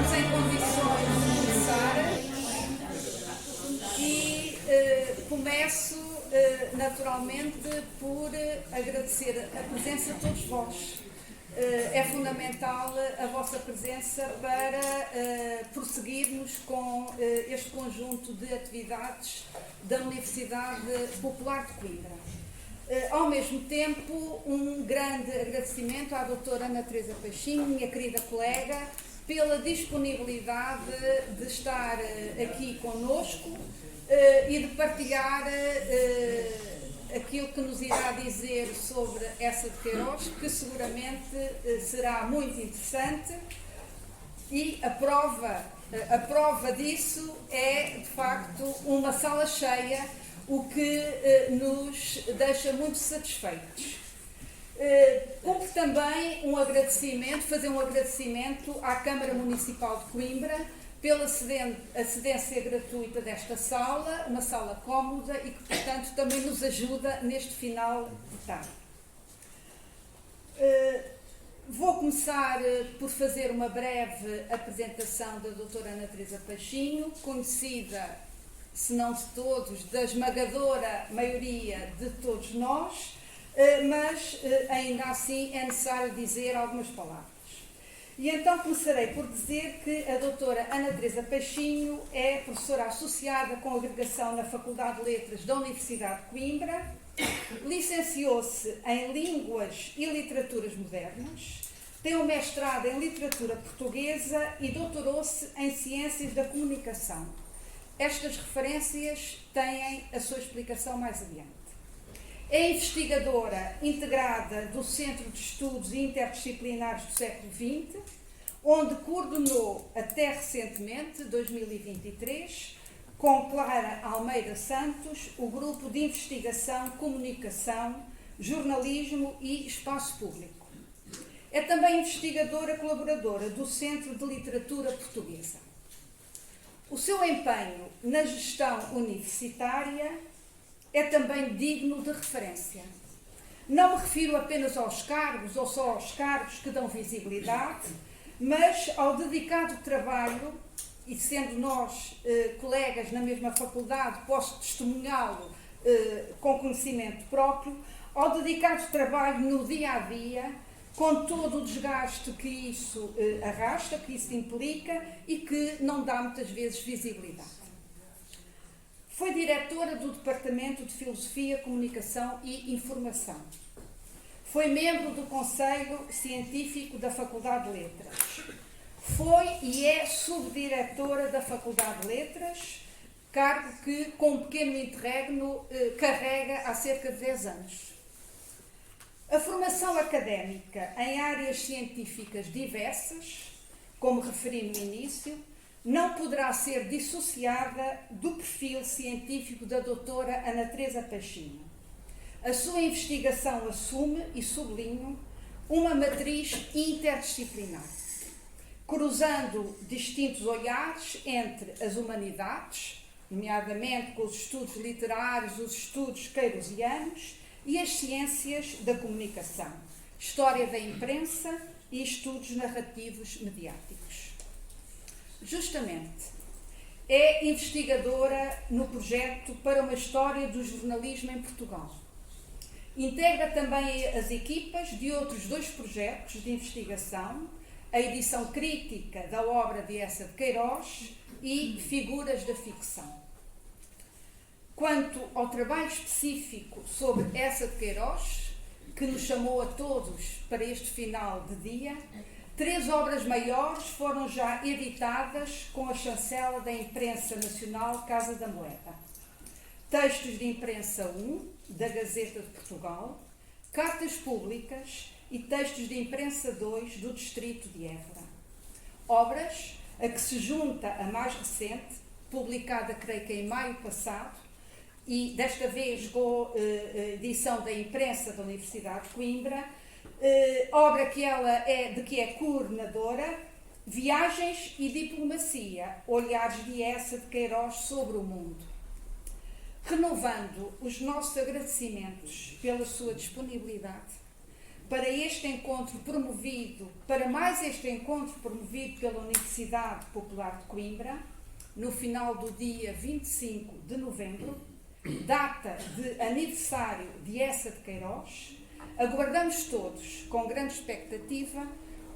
estamos em condições de começar e começo naturalmente por agradecer a presença de todos vós. É fundamental a vossa presença para prosseguirmos com este conjunto de atividades da Universidade Popular de Coimbra. Ao mesmo tempo, um grande agradecimento à doutora Ana Teresa Peixinho, minha querida colega, pela disponibilidade de estar aqui conosco e de partilhar aquilo que nos irá dizer sobre essa de Queiroz, que seguramente será muito interessante, e a prova disso é, de facto, uma sala cheia, o que nos deixa muito satisfeitos. Cumpre também fazer um agradecimento à Câmara Municipal de Coimbra pela acedência gratuita desta sala, uma sala cómoda e que, portanto, também nos ajuda neste final de tarde. Vou começar por fazer uma breve apresentação da doutora Ana Teresa Peixinho, conhecida, se não de todos, da esmagadora maioria de todos nós, mas ainda assim é necessário dizer algumas palavras. E então começarei por dizer que a doutora Ana Teresa Peixinho é professora associada com agregação na Faculdade de Letras da Universidade de Coimbra, licenciou-se em Línguas e Literaturas Modernas, tem um mestrado em Literatura Portuguesa e doutorou-se em Ciências da Comunicação. Estas referências têm a sua explicação mais adiante. É investigadora integrada do Centro de Estudos Interdisciplinares do século XX, onde coordenou até recentemente, 2023, com Clara Almeida Santos, o grupo de investigação, comunicação, jornalismo e espaço público. É também investigadora colaboradora do Centro de Literatura Portuguesa. O seu empenho na gestão universitária é também digno de referência. Não me refiro apenas aos cargos ou só aos cargos que dão visibilidade, mas ao dedicado trabalho, e sendo nós colegas na mesma faculdade, posso testemunhá-lo com conhecimento próprio, ao dedicado trabalho no dia-a-dia, com todo o desgaste que isso arrasta, que isso implica e que não dá muitas vezes visibilidade. Foi diretora do Departamento de Filosofia, Comunicação e Informação. Foi membro do Conselho Científico da Faculdade de Letras. Foi e é subdiretora da Faculdade de Letras, cargo que, com um pequeno interregno, carrega há cerca de 10 anos. A formação académica em áreas científicas diversas, como referi no início, não poderá ser dissociada do perfil científico da doutora Ana Teresa Peixinho. A sua investigação assume, e sublinho, uma matriz interdisciplinar, cruzando distintos olhares entre as humanidades, nomeadamente com os estudos literários, os estudos queirosianos, e as ciências da comunicação, história da imprensa e estudos narrativos mediáticos. Justamente, é investigadora no projeto para uma história do jornalismo em Portugal. Integra também as equipas de outros 2 projetos de investigação, a edição crítica da obra de Essa de Queiroz e Figuras da Ficção. Quanto ao trabalho específico sobre Essa de Queiroz, que nos chamou a todos para este final de dia, 3 obras maiores foram já editadas com a chancela da Imprensa Nacional Casa da Moeda. Textos de Imprensa 1, da Gazeta de Portugal, Cartas Públicas e Textos de Imprensa 2, do Distrito de Évora. Obras a que se junta a mais recente, publicada creio que em maio passado, e desta vez com edição da Imprensa da Universidade de Coimbra, obra de que é coordenadora, Viagens e Diplomacia, olhares de Essa de Queiroz sobre o mundo. Renovando os nossos agradecimentos pela sua disponibilidade, para mais este encontro promovido pela Universidade Popular de Coimbra, no final do dia 25 de novembro, data de aniversário de Essa de Queiroz. Aguardamos todos, com grande expectativa,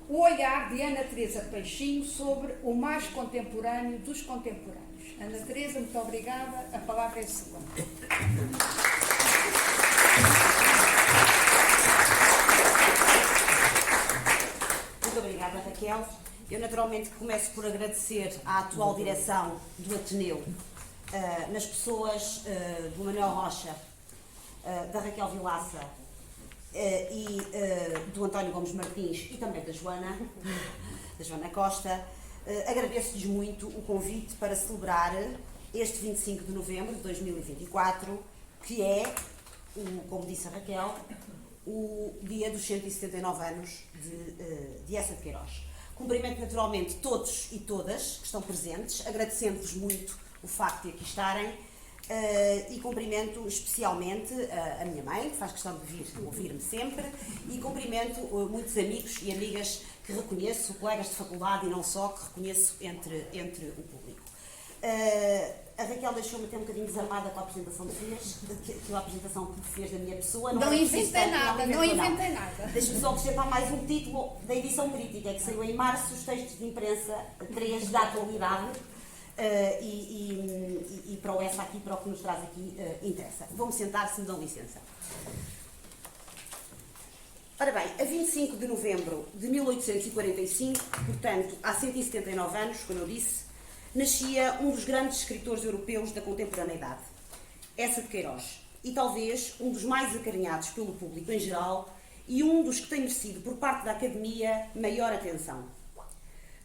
o olhar de Ana Teresa Peixinho sobre o mais contemporâneo dos contemporâneos. Ana Teresa, muito obrigada. A palavra é sua. Muito obrigada, Raquel. Eu naturalmente começo por agradecer à atual direção do Ateneu, nas pessoas do Manuel Rocha, da Raquel Vilaça e do António Gomes Martins e também da Joana Costa. Agradeço-lhes muito o convite para celebrar este 25 de novembro de 2024, que é, como disse a Raquel, o dia dos 179 anos de Essa de Queiroz. Cumprimento naturalmente todos e todas que estão presentes, agradecendo-vos muito o facto de aqui estarem, e cumprimento especialmente a minha mãe, que faz questão de vir ouvir-me sempre, e cumprimento muitos amigos e amigas que reconheço, colegas de faculdade e não só, que reconheço entre o público. A Raquel deixou-me até um bocadinho desarmada com a apresentação que fez, que a apresentação que fez da minha pessoa. Não inventei nada. Deixa-me só acrescentar mais um título da edição crítica, que saiu em março, os textos de imprensa 3 da atualidade, e para o essa aqui, para o que nos traz aqui, interessa. Vou-me sentar, se me dão licença. Ora bem, a 25 de novembro de 1845, portanto, há 179 anos, como eu disse, nascia um dos grandes escritores europeus da contemporaneidade, Essa de Queiroz, e talvez um dos mais acarinhados pelo público em geral e um dos que tem merecido, por parte da Academia, maior atenção.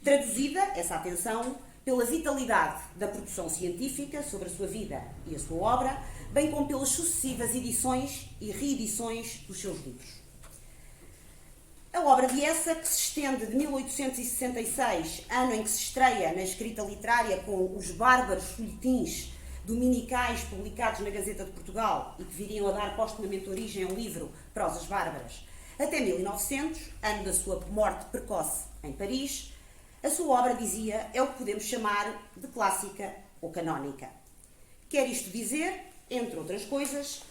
Traduzida, essa atenção, pela vitalidade da produção científica sobre a sua vida e a sua obra, bem como pelas sucessivas edições e reedições dos seus livros. A obra de Essa, que se estende de 1866, ano em que se estreia na escrita literária com os bárbaros folhetins dominicais publicados na Gazeta de Portugal e que viriam a dar postumamente origem ao livro Prosas Bárbaras, até 1900, ano da sua morte precoce em Paris, a sua obra, dizia, é o que podemos chamar de clássica ou canónica. Quer isto dizer, entre outras coisas,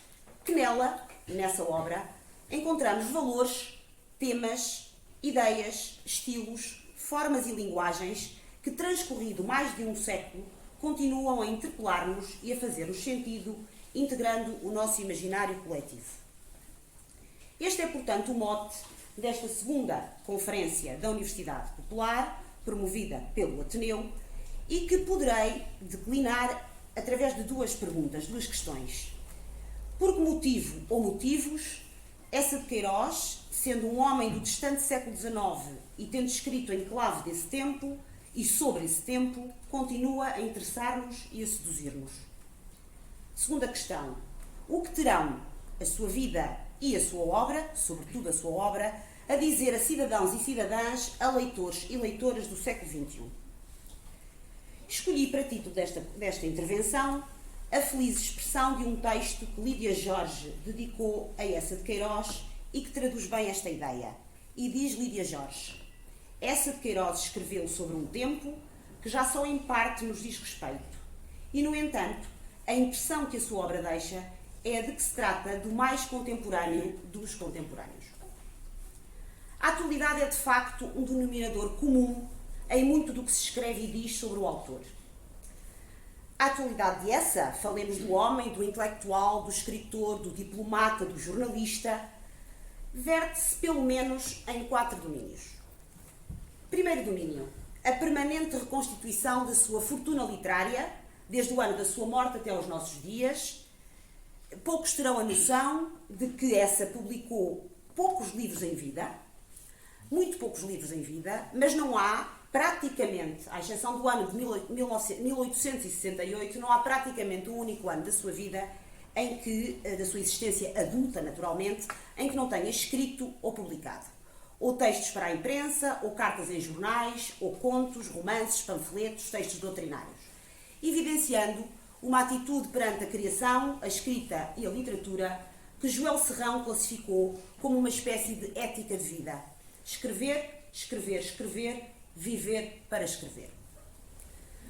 que nessa obra, encontramos valores, temas, ideias, estilos, formas e linguagens que, transcorrido mais de um século, continuam a interpelar-nos e a fazer-nos sentido, integrando o nosso imaginário coletivo. Este é, portanto, o mote desta segunda conferência da Universidade Popular, promovida pelo Ateneu, e que poderei declinar através de duas perguntas, duas questões. Por que motivo ou motivos Essa de Queiroz, sendo um homem do distante século XIX e tendo escrito em clave desse tempo e sobre esse tempo, continua a interessar-nos e a seduzir-nos? Segunda questão. O que terão a sua vida e a sua obra, sobretudo a sua obra, a dizer a cidadãos e cidadãs, a leitores e leitoras do século XXI? Escolhi para título desta intervenção a feliz expressão de um texto que Lídia Jorge dedicou a Essa de Queiroz e que traduz bem esta ideia. E diz Lídia Jorge: Essa de Queiroz escreveu sobre um tempo que já só em parte nos diz respeito. E, no entanto, a impressão que a sua obra deixa é a de que se trata do mais contemporâneo dos contemporâneos. A atualidade é, de facto, um denominador comum em muito do que se escreve e diz sobre o autor. A atualidade de Essa, falemos do homem, do intelectual, do escritor, do diplomata, do jornalista, verte-se pelo menos em 4 domínios. Primeiro domínio, a permanente reconstituição da sua fortuna literária, desde o ano da sua morte até aos nossos dias. Poucos terão a noção de que Essa publicou poucos livros em vida, muito poucos livros em vida, mas não há praticamente, à exceção do ano de 1868, não há praticamente um único ano da sua vida, da sua existência adulta, naturalmente, em que não tenha escrito ou publicado. Ou textos para a imprensa, ou cartas em jornais, ou contos, romances, panfletos, textos doutrinários. Evidenciando uma atitude perante a criação, a escrita e a literatura que Joel Serrão classificou como uma espécie de ética de vida. Escrever, escrever, escrever, viver para escrever.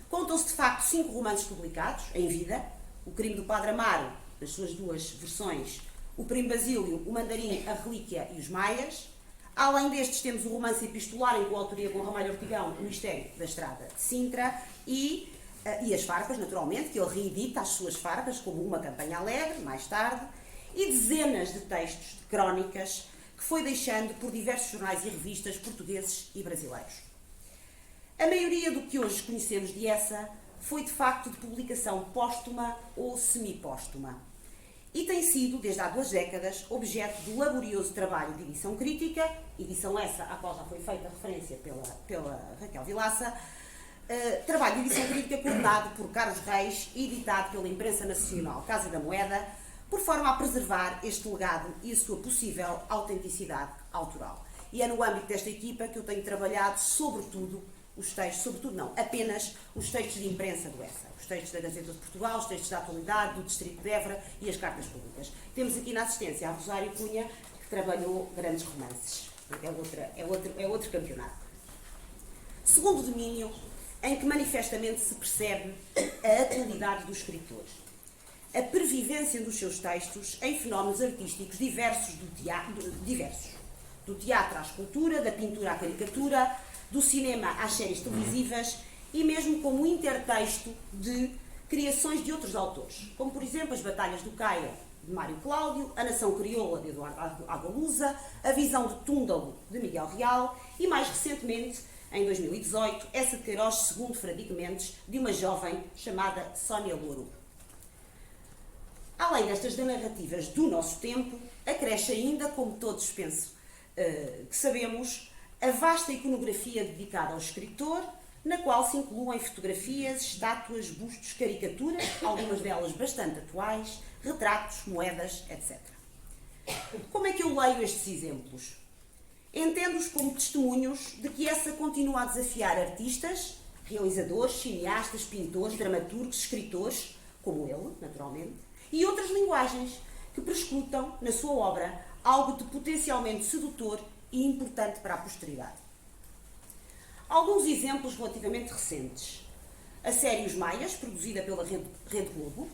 Contam-se de facto 5 romances publicados em vida: O Crime do Padre Amaro, nas suas 2 versões, O Primo Basílio, O Mandarim, A Relíquia e Os Maias. Além destes, temos o romance epistolar em coautoria com Ramalho Ortigão, O Mistério da Estrada de Sintra, e as farpas, naturalmente, que ele reedita as suas farpas, como Uma Campanha Alegre, mais tarde, e dezenas de textos, de crónicas, que foi deixando por diversos jornais e revistas portugueses e brasileiros. A maioria do que hoje conhecemos de Essa foi, de facto, de publicação póstuma ou semipóstuma, e tem sido, desde há 2 décadas, objeto do laborioso trabalho de edição crítica, edição essa à qual já foi feita referência pela Raquel Vilaça, trabalho de edição crítica coordenado por Carlos Reis e editado pela Imprensa Nacional Casa da Moeda, por forma a preservar este legado e a sua possível autenticidade autoral. E é no âmbito desta equipa que eu tenho trabalhado, apenas os textos de imprensa do ESSA, os textos da Gazeta de Portugal, os textos da atualidade, do Distrito de Évora e as cartas públicas. Temos aqui na assistência a Rosário Cunha, que trabalhou grandes romances. É outro campeonato. Segundo domínio, em que manifestamente se percebe a atualidade do escritor, a pervivência dos seus textos em fenómenos artísticos diversos, do teatro à escultura, da pintura à caricatura, do cinema às séries televisivas e mesmo como intertexto de criações de outros autores, como por exemplo As Batalhas do Caia, de Mário Cláudio, A Nação Crioula, de Eduardo Agualusa, A Visão de Túndalo, de Miguel Real e, mais recentemente, em 2018, Essa de Queiroz, segundo Fradique Mendes, de uma jovem chamada Sónia Louro. Além destas narrativas do nosso tempo, acresce ainda, como todos penso que sabemos, a vasta iconografia dedicada ao escritor, na qual se incluem fotografias, estátuas, bustos, caricaturas, algumas delas bastante atuais, retratos, moedas, etc. Como é que eu leio estes exemplos? Entendo-os como testemunhos de que essa continua a desafiar artistas, realizadores, cineastas, pintores, dramaturgos, escritores, como ele, naturalmente, e outras linguagens que prescrutam, na sua obra, algo de potencialmente sedutor e importante para a posteridade. Alguns exemplos relativamente recentes. A série Os Maias, produzida pela Rede Globo,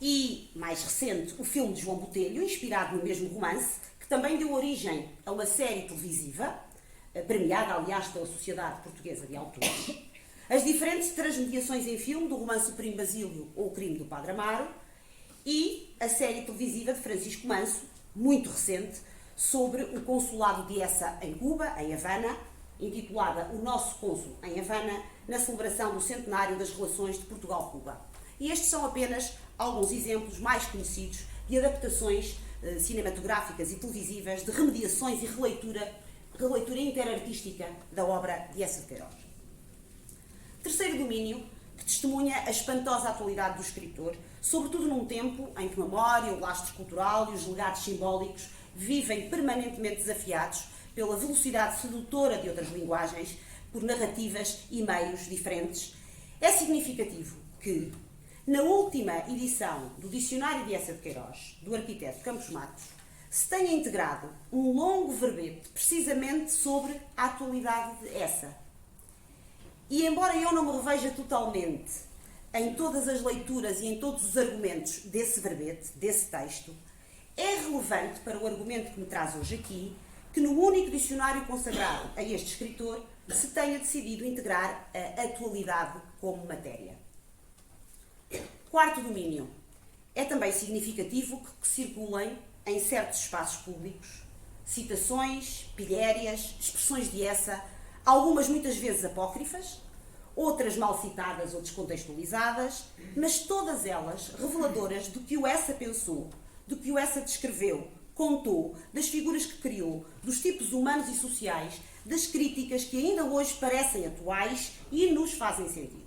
e, mais recente, o filme de João Botelho, inspirado no mesmo romance, que também deu origem a uma série televisiva, premiada, aliás, pela Sociedade Portuguesa de Autores. As diferentes transmediações em filme do romance O Primo Basílio ou O Crime do Padre Amaro, e a série televisiva de Francisco Manso, muito recente, sobre o consulado de Essa em Cuba, em Havana, intitulada O Nosso Cônsul em Havana, na celebração do centenário das relações de Portugal-Cuba. E estes são apenas alguns exemplos mais conhecidos de adaptações cinematográficas e televisivas, de remediações e releitura interartística da obra de Essa de Queiroz. Terceiro domínio, que testemunha a espantosa atualidade do escritor, sobretudo num tempo em que a memória, o lastro cultural e os legados simbólicos vivem permanentemente desafiados pela velocidade sedutora de outras linguagens, por narrativas e meios diferentes. É significativo que, na última edição do Dicionário de Essa de Queiroz, do arquiteto Campos Matos, se tenha integrado um longo verbete precisamente sobre a atualidade de Essa. E embora eu não me reveja totalmente em todas as leituras e em todos os argumentos desse verbete, desse texto, é relevante para o argumento que me traz hoje aqui que no único dicionário consagrado a este escritor se tenha decidido integrar a atualidade como matéria. Quarto domínio. É também significativo que circulem em certos espaços públicos citações, pilhérias, expressões de Essa, algumas muitas vezes apócrifas, outras mal citadas ou descontextualizadas, mas todas elas reveladoras do que o Essa pensou, do que o Essa descreveu, contou, das figuras que criou, dos tipos humanos e sociais, das críticas que ainda hoje parecem atuais e nos fazem sentido.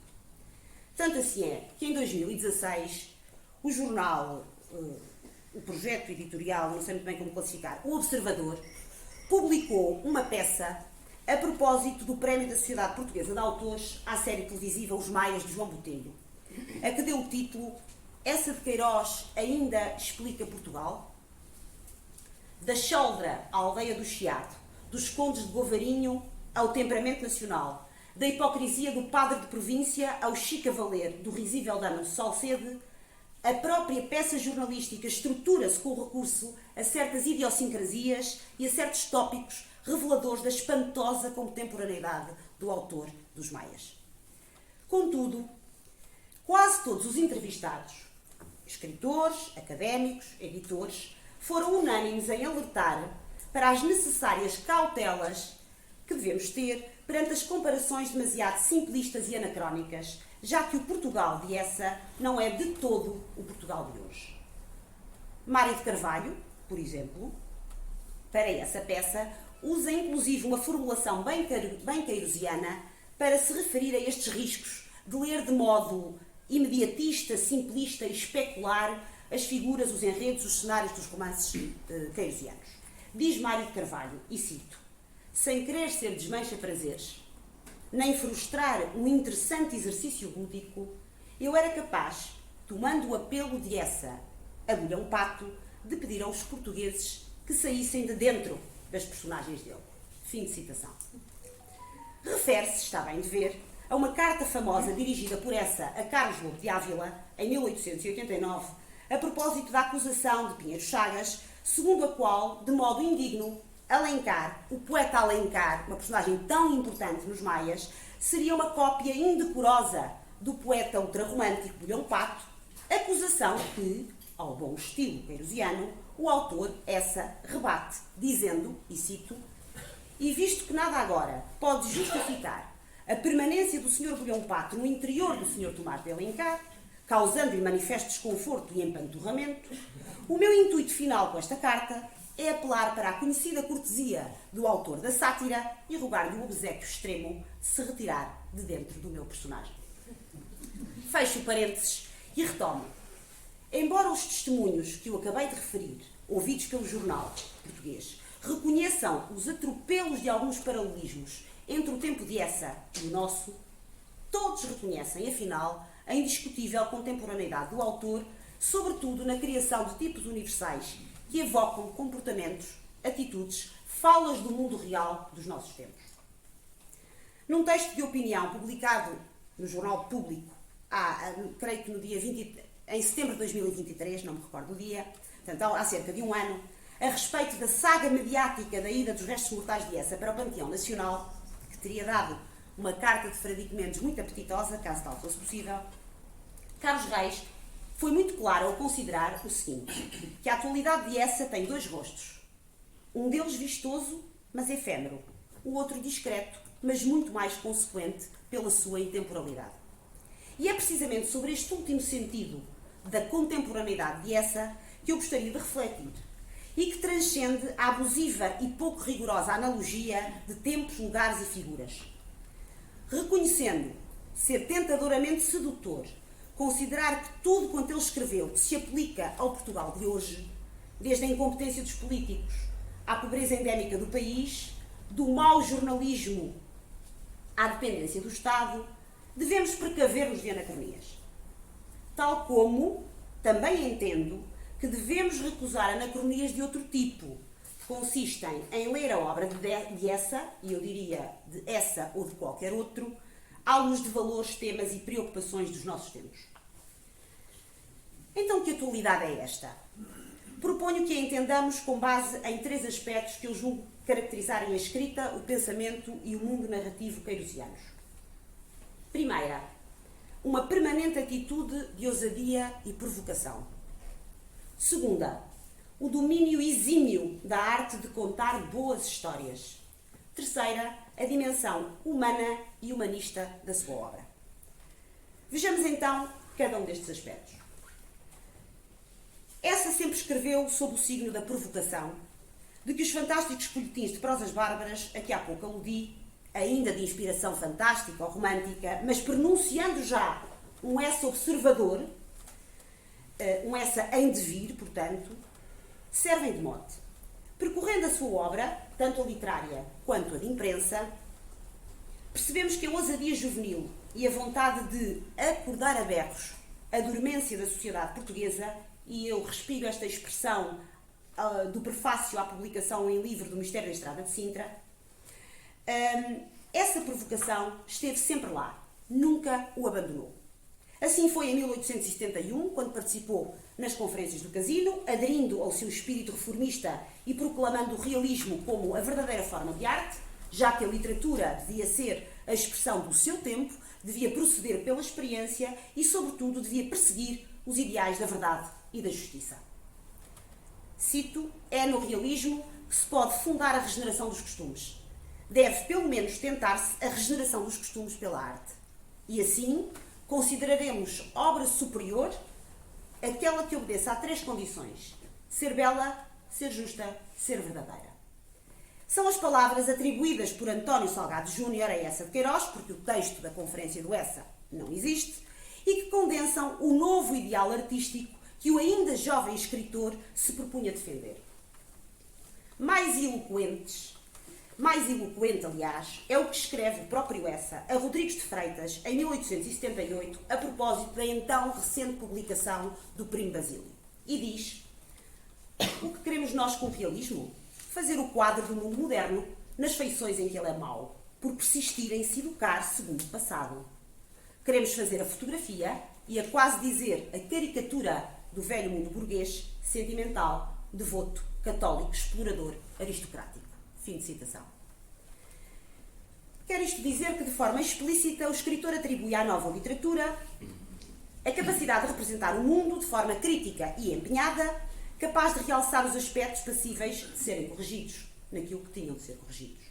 Tanto assim é que em 2016 o jornal, o projeto editorial, não sei muito bem como classificar, O Observador, publicou uma peça a propósito do Prémio da Sociedade Portuguesa de Autores à série televisiva Os Maias, de João Botelho, a que deu o título Essa de Queiroz ainda explica Portugal? da Choldra à aldeia do Chiado, dos condes de Govarinho ao temperamento nacional, da hipocrisia do padre de província ao Chica Valer, do risível dama de Salcede, a própria peça jornalística estrutura-se com o recurso a certas idiosincrasias e a certos tópicos reveladores da espantosa contemporaneidade do autor dos Maias. Contudo, quase todos os entrevistados, escritores, académicos, editores, foram unânimes em alertar para as necessárias cautelas que devemos ter perante as comparações demasiado simplistas e anacrónicas, já que o Portugal de Essa não é de todo o Portugal de hoje. Mário de Carvalho, por exemplo, para essa peça, usa inclusive uma formulação bem queirosiana para se referir a estes riscos de ler de modo imediatista, simplista e especular as figuras, os enredos, os cenários dos romances queirosianos. Diz Mário de Carvalho, e cito: sem querer ser desmancha-prazeres, nem frustrar um interessante exercício lúdico, eu era capaz, tomando o apelo de essa agulhão pato, de pedir aos portugueses que saíssem de dentro das personagens dele. Fim de citação. Refere-se, está bem de ver, a uma carta famosa dirigida por essa a Carlos Lobo de Ávila, em 1889, a propósito da acusação de Pinheiro Chagas, segundo a qual, de modo indigno, Alencar, o poeta Alencar, uma personagem tão importante nos Maias, seria uma cópia indecorosa do poeta ultrarromântico Bulhão Pato, acusação que, ao bom estilo queirosiano, o autor essa rebate, dizendo, e cito: e visto que nada agora pode justificar a permanência do Sr. Bulhão Pato no interior do Sr. Tomás de Alencar, causando-lhe manifesto desconforto e empanturramento, o meu intuito final com esta carta é apelar para a conhecida cortesia do autor da sátira e rogar-lhe o obséquio extremo de se retirar de dentro do meu personagem. Fecho parênteses e retomo. Embora os testemunhos que eu acabei de referir, ouvidos pelo jornal português, reconheçam os atropelos de alguns paralelismos entre o tempo de Essa e o nosso, todos reconhecem, afinal, a indiscutível contemporaneidade do autor, sobretudo na criação de tipos universais que evocam comportamentos, atitudes, falas do mundo real dos nossos tempos. Num texto de opinião publicado no Jornal Público, creio que no dia em setembro de 2023, não me recordo o dia, portanto, há cerca de um ano, a respeito da saga mediática da ida dos restos mortais de Essa para o Panteão Nacional, que teria dado uma carta de Fradique Mendes muito apetitosa, caso tal fosse possível, Carlos Reis foi muito claro ao considerar o seguinte: que a atualidade de Essa tem dois rostos. Um deles vistoso, mas efêmero. O outro discreto, mas muito mais consequente pela sua intemporalidade. E é precisamente sobre este último sentido da contemporaneidade de Essa que eu gostaria de refletir, e que transcende a abusiva e pouco rigorosa analogia de tempos, lugares e figuras. Reconhecendo ser tentadoramente sedutor considerar que tudo quanto ele escreveu se aplica ao Portugal de hoje, desde a incompetência dos políticos à pobreza endémica do país, do mau jornalismo à dependência do Estado, devemos precaver-nos de anacronias. Tal como também entendo que devemos recusar anacronias de outro tipo, que consistem em ler a obra de Essa, e eu diria de Essa ou de qualquer outro, à luz de valores, temas e preocupações dos nossos tempos. Então, que atualidade é esta? Proponho que a entendamos com base em três aspectos que eu julgo caracterizarem a escrita, o pensamento e o mundo narrativo queirosianos. Primeira, uma permanente atitude de ousadia e provocação. Segunda, o domínio exímio da arte de contar boas histórias. Terceira, a dimensão humana e humanista da sua obra. Vejamos então cada um destes aspectos. Essa sempre escreveu sob o signo da provocação, de que os fantásticos folhetins de prosas bárbaras, a que há pouco aludi, ainda de inspiração fantástica ou romântica, mas pronunciando já um essa observador, um essa em devir, portanto, servem de mote. Percorrendo a sua obra, tanto a literária quanto a de imprensa, percebemos que a ousadia juvenil e a vontade de acordar a berros a dormência da sociedade portuguesa, e eu respigo esta expressão do prefácio à publicação em livro do Mistério da Estrada de Sintra, essa provocação esteve sempre lá, nunca o abandonou. Assim foi em 1871, quando participou nas conferências do Casino, aderindo ao seu espírito reformista e proclamando o realismo como a verdadeira forma de arte, já que a literatura devia ser a expressão do seu tempo, devia proceder pela experiência e, sobretudo, devia perseguir os ideais da verdade e da justiça. Cito, é no realismo que se pode fundar a regeneração dos costumes. Deve, pelo menos, tentar-se a regeneração dos costumes pela arte. E assim, consideraremos obra superior aquela que obedeça a 3 condições: ser bela, ser justa, ser verdadeira. São as palavras atribuídas por António Salgado Júnior a Eça de Queiroz, porque o texto da conferência do Eça não existe, e que condensam o novo ideal artístico que o ainda jovem escritor se propunha defender. Mais eloquente, aliás, é o que escreve o próprio Eça a Rodrigues de Freitas, em 1878, a propósito da então recente publicação do Primo Basílio. E diz: o que queremos nós com o realismo? Fazer o quadro do mundo moderno nas feições em que ele é mau, por persistir em se educar segundo o passado. Queremos fazer a fotografia e a quase dizer a caricatura do velho mundo burguês, sentimental, devoto, católico, explorador, aristocrático. Fim de citação. Quer isto dizer que, de forma explícita, o escritor atribui à nova literatura a capacidade de representar o mundo de forma crítica e empenhada, capaz de realçar os aspectos passíveis de serem corrigidos, naquilo que tinham de ser corrigidos.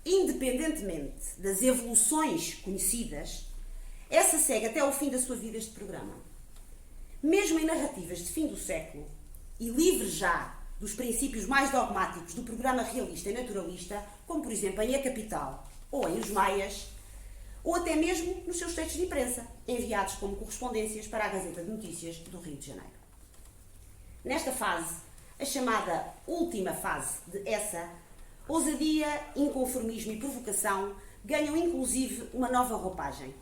Independentemente das evoluções conhecidas, essa segue até ao fim da sua vida este programa. Mesmo em narrativas de fim do século, e livre já dos princípios mais dogmáticos do programa realista e naturalista, como por exemplo em A Capital ou em Os Maias, ou até mesmo nos seus textos de imprensa, enviados como correspondências para a Gazeta de Notícias do Rio de Janeiro. Nesta fase, a chamada última fase de Eça, ousadia, inconformismo e provocação ganham inclusive uma nova roupagem.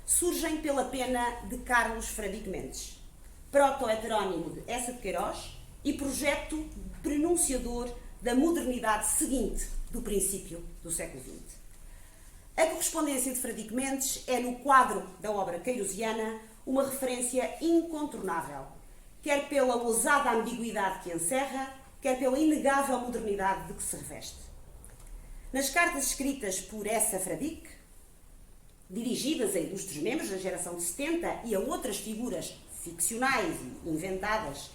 Surgem pela pena de Carlos Fradique Mendes, proto-heterónimo de Eça de Queiroz e projeto prenunciador da modernidade seguinte do princípio do século XX. A correspondência de Fradique Mendes é, no quadro da obra queirosiana, uma referência incontornável, quer pela ousada ambiguidade que encerra, quer pela inegável modernidade de que se reveste. Nas cartas escritas por Eça Fradique, dirigidas a ilustres membros da geração de 70 e a outras figuras ficcionais e inventadas,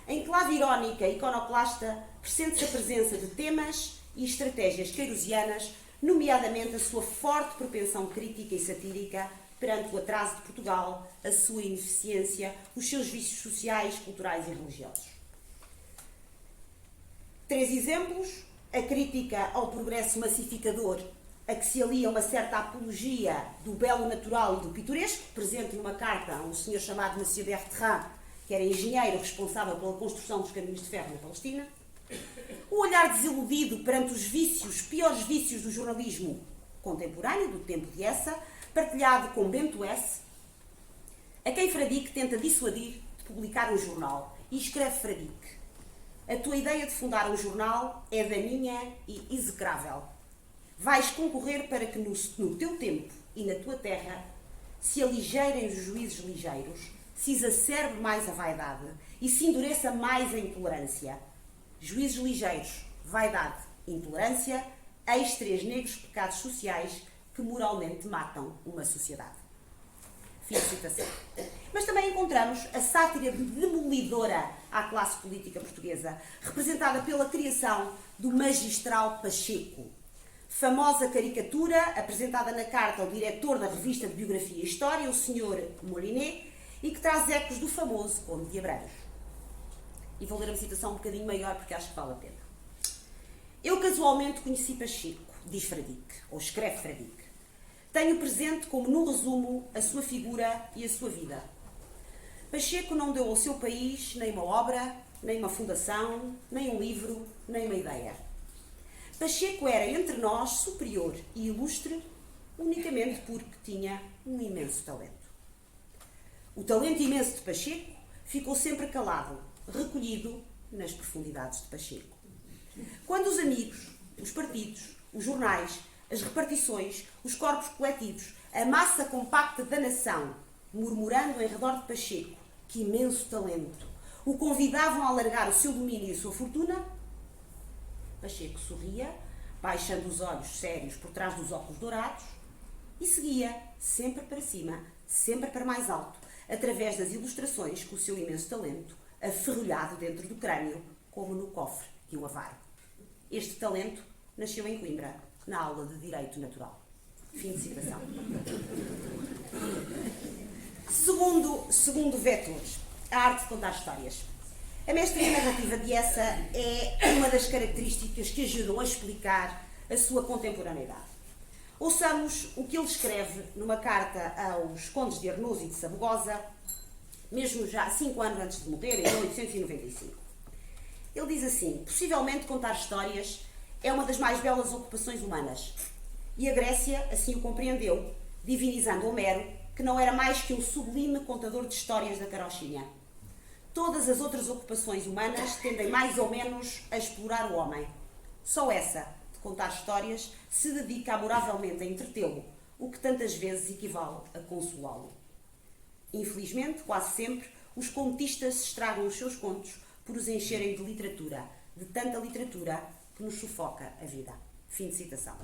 em clave irónica e iconoclasta, pressente-se a presença de temas e estratégias queirosianas, nomeadamente a sua forte propensão crítica e satírica perante o atraso de Portugal, a sua ineficiência, os seus vícios sociais, culturais e religiosos. 3 exemplos: a crítica ao progresso massificador, a que se alia uma certa apologia do belo natural e do pitoresco, presente numa carta a um senhor chamado Monsieur Bertrand, que era engenheiro responsável pela construção dos caminhos de ferro na Palestina. O olhar desiludido perante os vícios, piores vícios do jornalismo contemporâneo, do tempo de Eça, partilhado com Bento S., a quem Fradique tenta dissuadir de publicar um jornal. E escreve Fradique: a tua ideia de fundar um jornal é daninha e execrável. Vais concorrer para que no teu tempo e na tua terra se aligeirem os juízes ligeiros, se exacerbe mais a vaidade e se endureça mais a intolerância. Juízes ligeiros, vaidade, intolerância, eis 3 negros pecados sociais que moralmente matam uma sociedade. Fim de citação. Mas também encontramos a sátira demolidora à classe política portuguesa, representada pela criação do magistral Pacheco, famosa caricatura apresentada na carta ao diretor da revista de Biografia e História, o Sr. Molinet, e que traz ecos do famoso Conde de Abranhos. E vou ler uma citação um bocadinho maior porque acho que vale a pena. Eu casualmente conheci Pacheco, diz Fradique, ou escreve Fradique. Tenho presente como no resumo a sua figura e a sua vida. Pacheco não deu ao seu país nem uma obra, nem uma fundação, nem um livro, nem uma ideia. Pacheco era entre nós superior e ilustre unicamente porque tinha um imenso talento. O talento imenso de Pacheco ficou sempre calado, recolhido, nas profundidades de Pacheco. Quando os amigos, os partidos, os jornais, as repartições, os corpos coletivos, a massa compacta da nação, murmurando em redor de Pacheco, que imenso talento, o convidavam a alargar o seu domínio e a sua fortuna, Pacheco sorria, baixando os olhos sérios por trás dos óculos dourados, e seguia, sempre para cima, sempre para mais alto, através das ilustrações com o seu imenso talento, aferrolhado dentro do crânio, como no cofre de um avaro. Este talento nasceu em Coimbra, na aula de Direito Natural. Fim de citação. Segundo vetor, a arte de contar histórias. A mestria narrativa de Essa é uma das características que ajudam a explicar a sua contemporaneidade. Ouçamos o que ele escreve numa carta aos condes de Arnoso e de Sabugosa, mesmo já 5 anos antes de morrer, em 1895. Ele diz assim: possivelmente contar histórias é uma das mais belas ocupações humanas. E a Grécia assim o compreendeu, divinizando Homero, que não era mais que um sublime contador de histórias da carochinha. Todas as outras ocupações humanas tendem mais ou menos a explorar o homem. Só essa, de contar histórias, se dedica amoravelmente a entretê-lo, o que tantas vezes equivale a consolá-lo. Infelizmente, quase sempre, os contistas estragam os seus contos por os encherem de literatura, de tanta literatura que nos sufoca a vida. Fim de citação.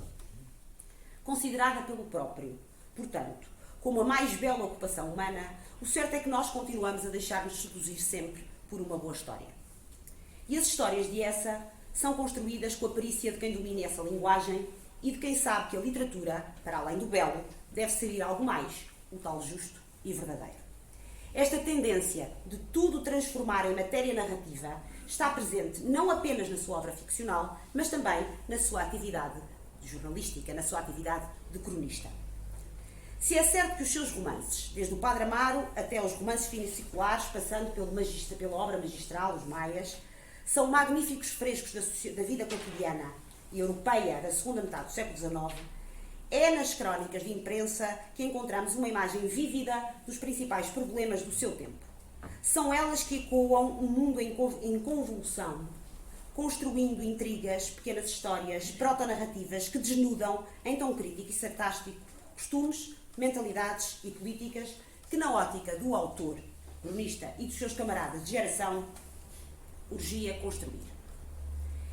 Considerada pelo próprio, portanto, como a mais bela ocupação humana, o certo é que nós continuamos a deixar-nos seduzir sempre por uma boa história. E as histórias de Essa são construídas com a perícia de quem domina essa linguagem e de quem sabe que a literatura, para além do belo, deve servir algo mais, o tal justo e verdadeiro. Esta tendência de tudo transformar em matéria narrativa está presente não apenas na sua obra ficcional, mas também na sua atividade jornalística, na sua atividade de cronista. Se é certo que os seus romances, desde o Padre Amaro até os romances finiculares, passando pela obra magistral, os Maias, são magníficos frescos da vida cotidiana e europeia da segunda metade do século XIX, é nas crónicas de imprensa que encontramos uma imagem vívida dos principais problemas do seu tempo. São elas que ecoam um mundo em convulsão, construindo intrigas, pequenas histórias, protonarrativas que desnudam, em tom crítico e sarcástico, costumes, mentalidades e políticas que, na ótica do autor, cronista e dos seus camaradas de geração, urgia construir.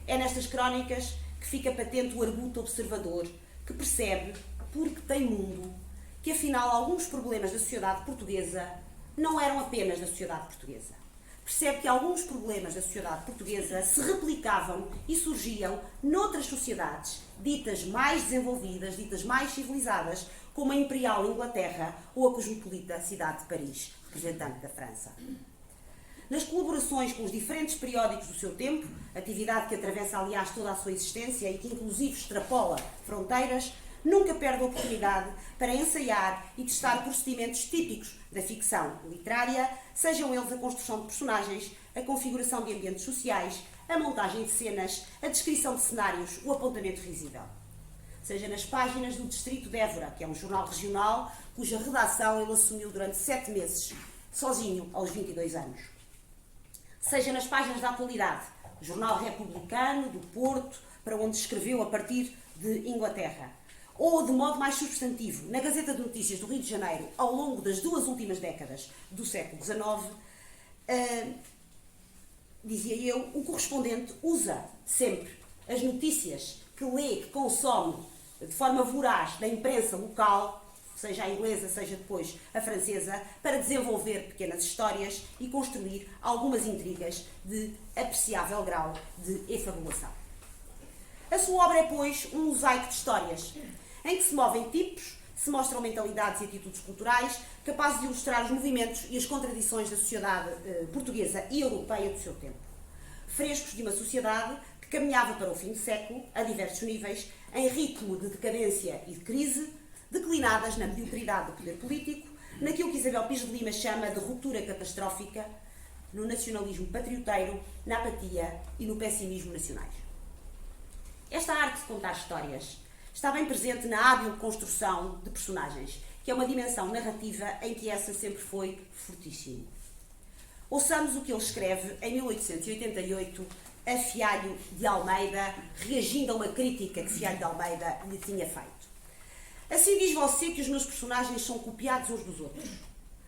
É nestas crónicas que fica patente o arguto observador que percebe, porque tem mundo, que afinal alguns problemas da sociedade portuguesa não eram apenas da sociedade portuguesa. Percebe que alguns problemas da sociedade portuguesa se replicavam e surgiam noutras sociedades, ditas mais desenvolvidas, ditas mais civilizadas, como a imperial Inglaterra ou a cosmopolita cidade de Paris, representante da França. Nas colaborações com os diferentes periódicos do seu tempo, atividade que atravessa, aliás, toda a sua existência e que, inclusive, extrapola fronteiras, nunca perde a oportunidade para ensaiar e testar procedimentos típicos da ficção literária, sejam eles a construção de personagens, a configuração de ambientes sociais, a montagem de cenas, a descrição de cenários, o apontamento risível. Seja nas páginas do Distrito de Évora, que é um jornal regional cuja redação ele assumiu durante 7 meses, sozinho, aos 22 anos. Seja nas páginas da atualidade, Jornal Republicano, do Porto, para onde escreveu a partir de Inglaterra, ou, de modo mais substantivo, na Gazeta de Notícias do Rio de Janeiro, ao longo das 2 últimas décadas do século XIX, dizia eu, o correspondente usa sempre as notícias que lê, que consome de forma voraz da imprensa local, seja a inglesa, seja depois a francesa, para desenvolver pequenas histórias e construir algumas intrigas de apreciável grau de efabulação. A sua obra é, pois, um mosaico de histórias, em que se movem tipos, se mostram mentalidades e atitudes culturais capazes de ilustrar os movimentos e as contradições da sociedade portuguesa e europeia do seu tempo. Frescos de uma sociedade que caminhava para o fim do século, a diversos níveis, em ritmo de decadência e de crise, declinadas na mediocridade do poder político, naquilo que Isabel Pires de Lima chama de ruptura catastrófica, no nacionalismo patrioteiro, na apatia e no pessimismo nacionais. Esta arte de contar histórias está bem presente na hábil construção de personagens, que é uma dimensão narrativa em que essa sempre foi fortíssima. Ouçamos o que ele escreve em 1888 a Fialho de Almeida, reagindo a uma crítica que Fialho de Almeida lhe tinha feito. Assim diz você que os meus personagens são copiados uns dos outros.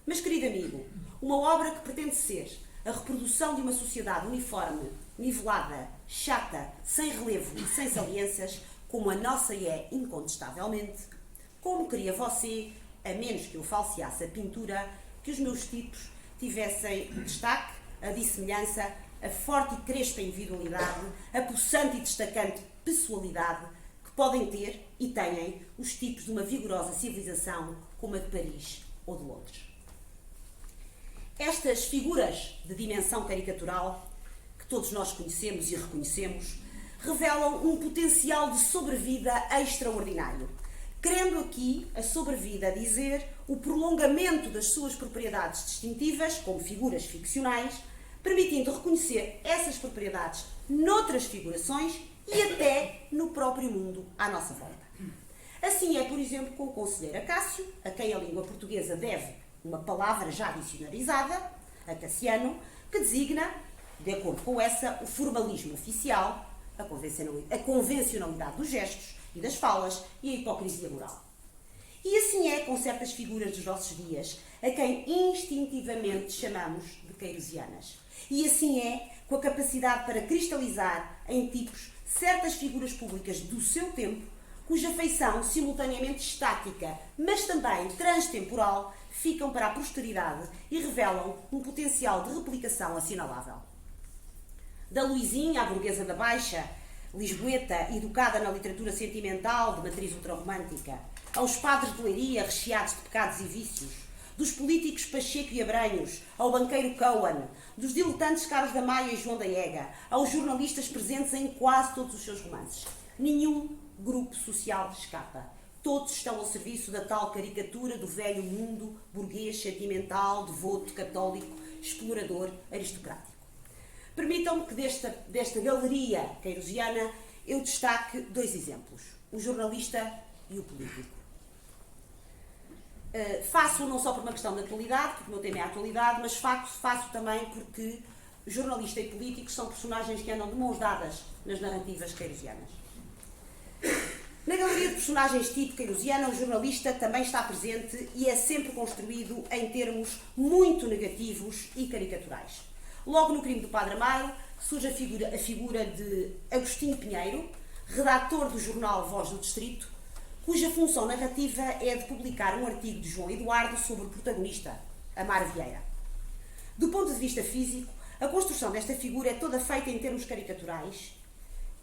Mas, querido amigo, uma obra que pretende ser a reprodução de uma sociedade uniforme, nivelada, chata, sem relevo e sem saliências, como a nossa é incontestavelmente, como queria você, a menos que eu falseasse a pintura, que os meus tipos tivessem o destaque, a dissemelhança, a forte e crespa individualidade, a possante e destacante pessoalidade que podem ter e têm os tipos de uma vigorosa civilização como a de Paris ou de Londres. Estas figuras de dimensão caricatural, que todos nós conhecemos e reconhecemos, revelam um potencial de sobrevida extraordinário, querendo aqui a sobrevida dizer o prolongamento das suas propriedades distintivas como figuras ficcionais, permitindo reconhecer essas propriedades noutras figurações e até no próprio mundo à nossa volta. Assim é, por exemplo, com o conselheiro Acácio, a quem a língua portuguesa deve uma palavra já dicionarizada, acaciano, que designa, de acordo com essa, o formalismo oficial, a convencionalidade dos gestos e das falas e a hipocrisia moral. E assim é com certas figuras dos nossos dias, a quem instintivamente chamamos de queirosianas. E assim é com a capacidade para cristalizar em tipos certas figuras públicas do seu tempo, cuja feição, simultaneamente estática, mas também transtemporal, ficam para a posteridade e revelam um potencial de replicação assinalável. Da Luizinha, a burguesa da Baixa, lisboeta, educada na literatura sentimental de matriz ultrarromântica, aos padres de Leiria recheados de pecados e vícios, dos políticos Pacheco e Abranhos, ao banqueiro Cohen, dos diletantes Carlos da Maia e João da Ega, aos jornalistas presentes em quase todos os seus romances. Nenhum grupo social escapa. Todos estão ao serviço da tal caricatura do velho mundo burguês, sentimental, devoto, católico, explorador, aristocrático. Permitam-me que desta galeria queirosiana eu destaque dois exemplos, o jornalista e o político. Faço não só por uma questão de atualidade, porque o meu tema é a atualidade, mas faço também porque jornalista e político são personagens que andam de mãos dadas nas narrativas queirosianas. Na galeria de personagens tipo queirosiana, o jornalista também está presente e é sempre construído em termos muito negativos e caricaturais. Logo no Crime do Padre Amaro surge a figura de Agostinho Pinheiro, redator do jornal Voz do Distrito, cuja função narrativa é de publicar um artigo de João Eduardo sobre o protagonista, Amaro Vieira. Do ponto de vista físico, a construção desta figura é toda feita em termos caricaturais,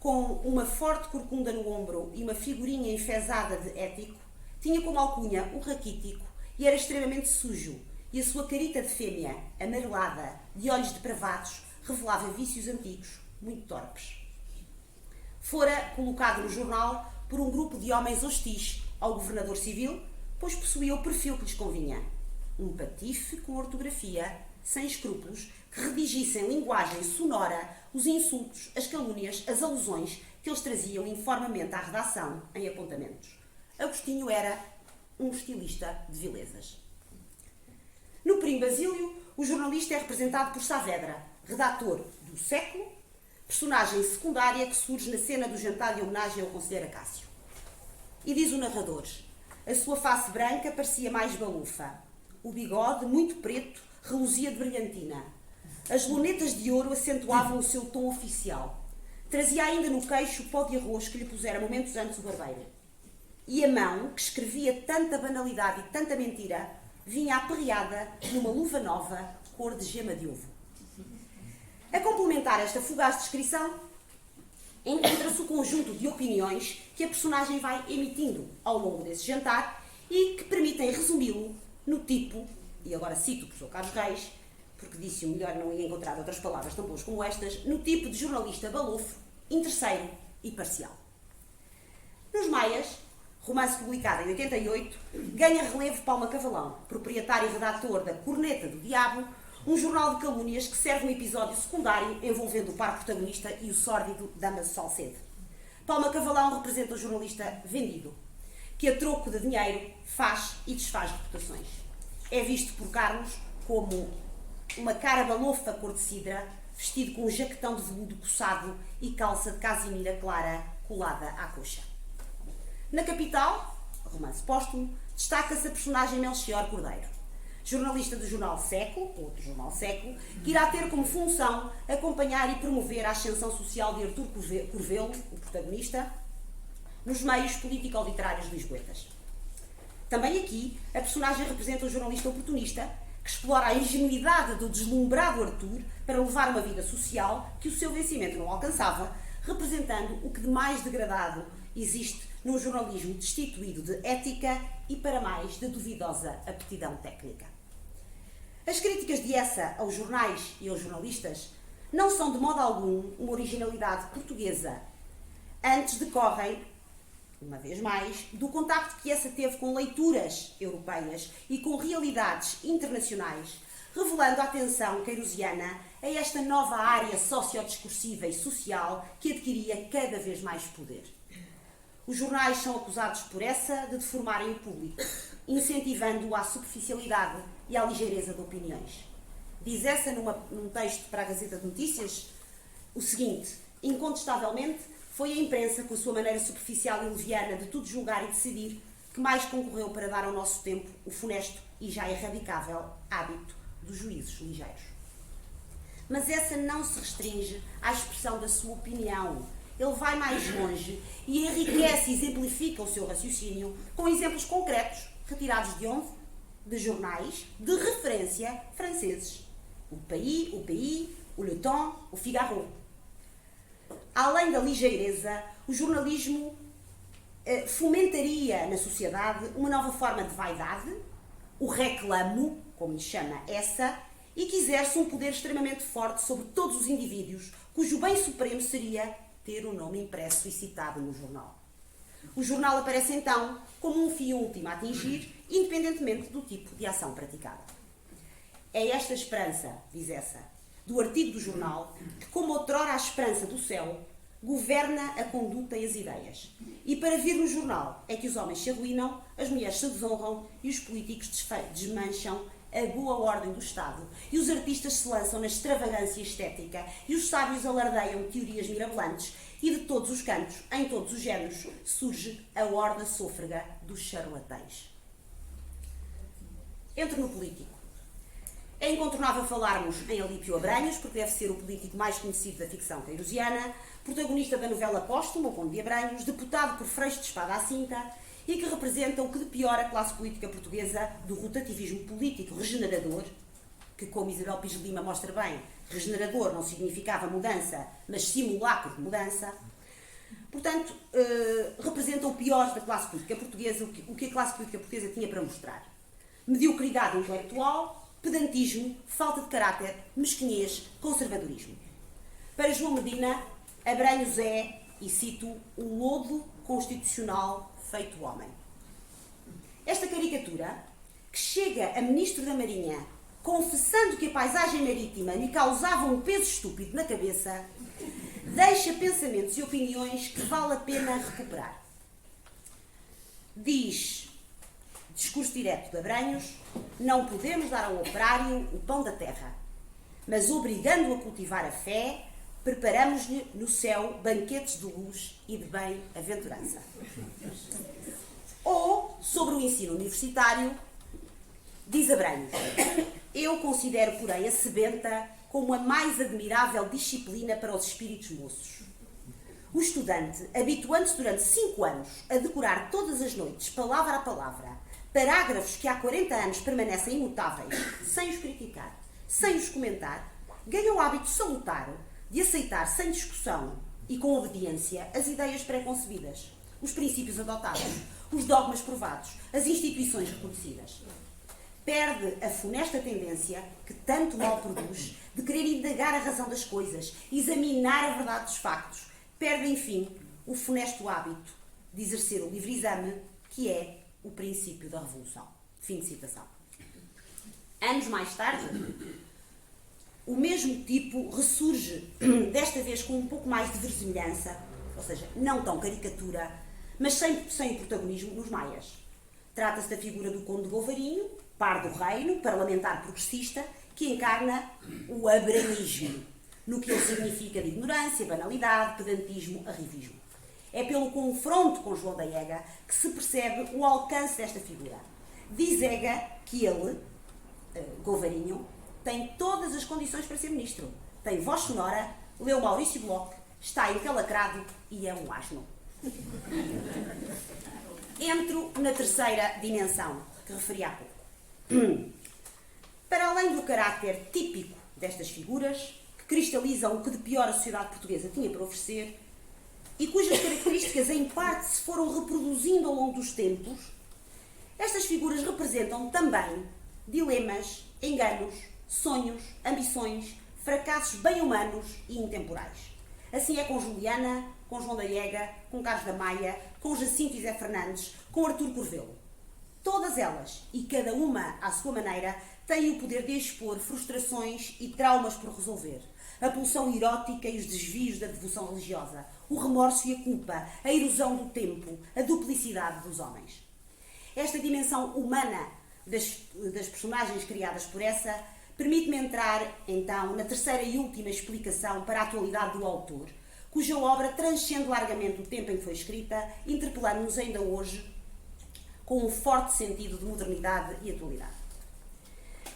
com uma forte corcunda no ombro e uma figurinha enfesada de ético, tinha como alcunha o raquítico e era extremamente sujo, e a sua carita de fêmea, amarelada, de olhos depravados, revelava vícios antigos, muito torpes. Fora colocado no jornal por um grupo de homens hostis ao governador civil, pois possuía o perfil que lhes convinha. Um patife com ortografia, sem escrúpulos, que redigisse em linguagem sonora os insultos, as calúnias, as alusões que eles traziam informemente à redação em apontamentos. Agostinho era um estilista de vilezas. No Primo Basílio, o jornalista é representado por Saavedra, redator do Século, personagem secundária que surge na cena do jantar de homenagem ao conselheiro Acácio. E diz o narrador, a sua face branca parecia mais balufa, o bigode, muito preto, reluzia de brilhantina. As lunetas de ouro acentuavam o seu tom oficial. Trazia ainda no queixo o pó de arroz que lhe pusera momentos antes o barbeiro. E a mão, que escrevia tanta banalidade e tanta mentira, vinha aperreada numa luva nova, cor de gema de ovo. A complementar esta fugaz descrição, encontra-se o conjunto de opiniões que a personagem vai emitindo ao longo desse jantar e que permitem resumi-lo no tipo, e agora cito o professor Carlos Reis, porque disse o melhor não ia encontrar outras palavras tão boas como estas, no tipo de jornalista balofo, interesseiro e parcial. Nos Maias, romance publicado em 88, ganha relevo Palma Cavalão, proprietário e redator da Corneta do Diabo, um jornal de calúnias que serve um episódio secundário envolvendo o par protagonista e o sórdido Damas Salcedo. Palma Cavalão representa o jornalista vendido, que a troco de dinheiro faz e desfaz reputações. É visto por Carlos como uma cara balofa cor de cidra, vestido com um jaquetão de veludo coçado e calça de casimira clara colada à coxa. Na capital, romance póstumo, destaca-se a personagem Melchior Cordeiro, jornalista do jornal Século, outro jornal Século, que irá ter como função acompanhar e promover a ascensão social de Artur Corvelo, o protagonista, nos meios político-literários lisboetas. Também aqui, a personagem representa um jornalista oportunista que explora a ingenuidade do deslumbrado Artur para levar uma vida social que o seu vencimento não alcançava, representando o que de mais degradado existe num jornalismo destituído de ética e, para mais, de duvidosa aptidão técnica. As críticas de Essa aos jornais e aos jornalistas não são de modo algum uma originalidade portuguesa. Antes decorrem, uma vez mais, do contacto que Essa teve com leituras europeias e com realidades internacionais, revelando a atenção queirosiana a esta nova área sociodiscursiva e social que adquiria cada vez mais poder. Os jornais são acusados por Essa de deformarem o público, incentivando-o à superficialidade e à ligeireza de opiniões. Diz Essa num texto para a Gazeta de Notícias o seguinte: incontestavelmente, foi a imprensa, com a sua maneira superficial e leviana de tudo julgar e decidir, que mais concorreu para dar ao nosso tempo o funesto e já erradicável hábito dos juízos ligeiros. Mas Essa não se restringe à expressão da sua opinião. Ele vai mais longe e enriquece e exemplifica o seu raciocínio com exemplos concretos, retirados de onde? De jornais de referência franceses. O Pays, o Le Temps, o Figaro. Além da ligeireza, o jornalismo fomentaria na sociedade uma nova forma de vaidade, o reclamo, como lhe chama Essa, e que exerce um poder extremamente forte sobre todos os indivíduos, cujo bem supremo seria ter o nome impresso e citado no jornal. O jornal aparece então como um fim último a atingir, independentemente do tipo de ação praticada. É esta esperança, diz Essa, do artigo do jornal, que, como outrora a esperança do céu, governa a conduta e as ideias. E para vir no jornal é que os homens se arruinam, as mulheres se desonram e os políticos desmancham a boa ordem do Estado, e os artistas se lançam na extravagância estética, e os sábios alardeiam teorias mirabolantes, e de todos os cantos, em todos os géneros, surge a horda sôfrega dos charlatães. Entro no político. É incontornável falarmos em Alípio Abranhos, porque deve ser o político mais conhecido da ficção queirosiana, protagonista da novela póstuma, O Conde de Abranhos, deputado por Freixo de Espada à Cinta, e que representa o que de pior a classe política portuguesa do rotativismo político regenerador, que, como Isabel Pires de Lima mostra bem, regenerador não significava mudança, mas simulacro de mudança. Portanto, representa o pior da classe política portuguesa, o que a classe política portuguesa tinha para mostrar. Mediocridade intelectual, pedantismo, falta de caráter, mesquinhez, conservadorismo. Para João Medina, Abranhos é, e cito, um lodo constitucional feito homem. Esta caricatura, que chega a Ministro da Marinha confessando que a paisagem marítima lhe causava um peso estúpido na cabeça, deixa pensamentos e opiniões que vale a pena recuperar. Diz, discurso direto de Abranhos, não podemos dar ao operário o pão da terra, mas obrigando-o a cultivar a fé, preparamos-lhe no céu banquetes de luz e de bem-aventurança. Ou, sobre o ensino universitário, diz Abranhos, eu considero, porém, a sebenta como a mais admirável disciplina para os espíritos moços. O estudante, habituando-se durante 5 anos a decorar todas as noites, palavra a palavra, parágrafos que há 40 anos permanecem imutáveis, sem os criticar, sem os comentar, ganha o hábito salutar de aceitar sem discussão e com obediência as ideias pré-concebidas, os princípios adotados, os dogmas provados, as instituições reconhecidas. Perde a funesta tendência, que tanto mal produz, de querer indagar a razão das coisas, examinar a verdade dos factos. Perde, enfim, o funesto hábito de exercer o livre exame, que é o princípio da revolução. Fim de citação. Anos mais tarde, o mesmo tipo ressurge, desta vez com um pouco mais de versemelhança, ou seja, não tão caricatura, mas sem protagonismo nos maias. Trata-se da figura do Conde de Golvarinho, par do reino, parlamentar progressista, que encarna o abranismo, no que ele significa de ignorância, banalidade, pedantismo, arrivismo. É pelo confronto com João da Ega que se percebe o alcance desta figura. Diz Ega que ele, Govarinho, tem todas as condições para ser ministro. Tem voz sonora, leu Maurício Bloch, está encalacrado e é um asno. Entro na terceira dimensão, que referi há pouco. Para além do caráter típico destas figuras, que cristalizam o que de pior a sociedade portuguesa tinha para oferecer e cujas características em parte se foram reproduzindo ao longo dos tempos, estas figuras representam também dilemas, enganos, sonhos, ambições, fracassos bem humanos e intemporais. Assim é com Juliana, com João da Ega, com Carlos da Maia, com Jacinto e Zé Fernandes, com Artur Corvelo. Todas elas, e cada uma à sua maneira, têm o poder de expor frustrações e traumas por resolver, a pulsão erótica e os desvios da devoção religiosa, o remorso e a culpa, a erosão do tempo, a duplicidade dos homens. Esta dimensão humana das personagens criadas por essa permite-me entrar, então, na terceira e última explicação para a atualidade do autor, cuja obra transcende largamente o tempo em que foi escrita, interpelando-nos ainda hoje com um forte sentido de modernidade e atualidade.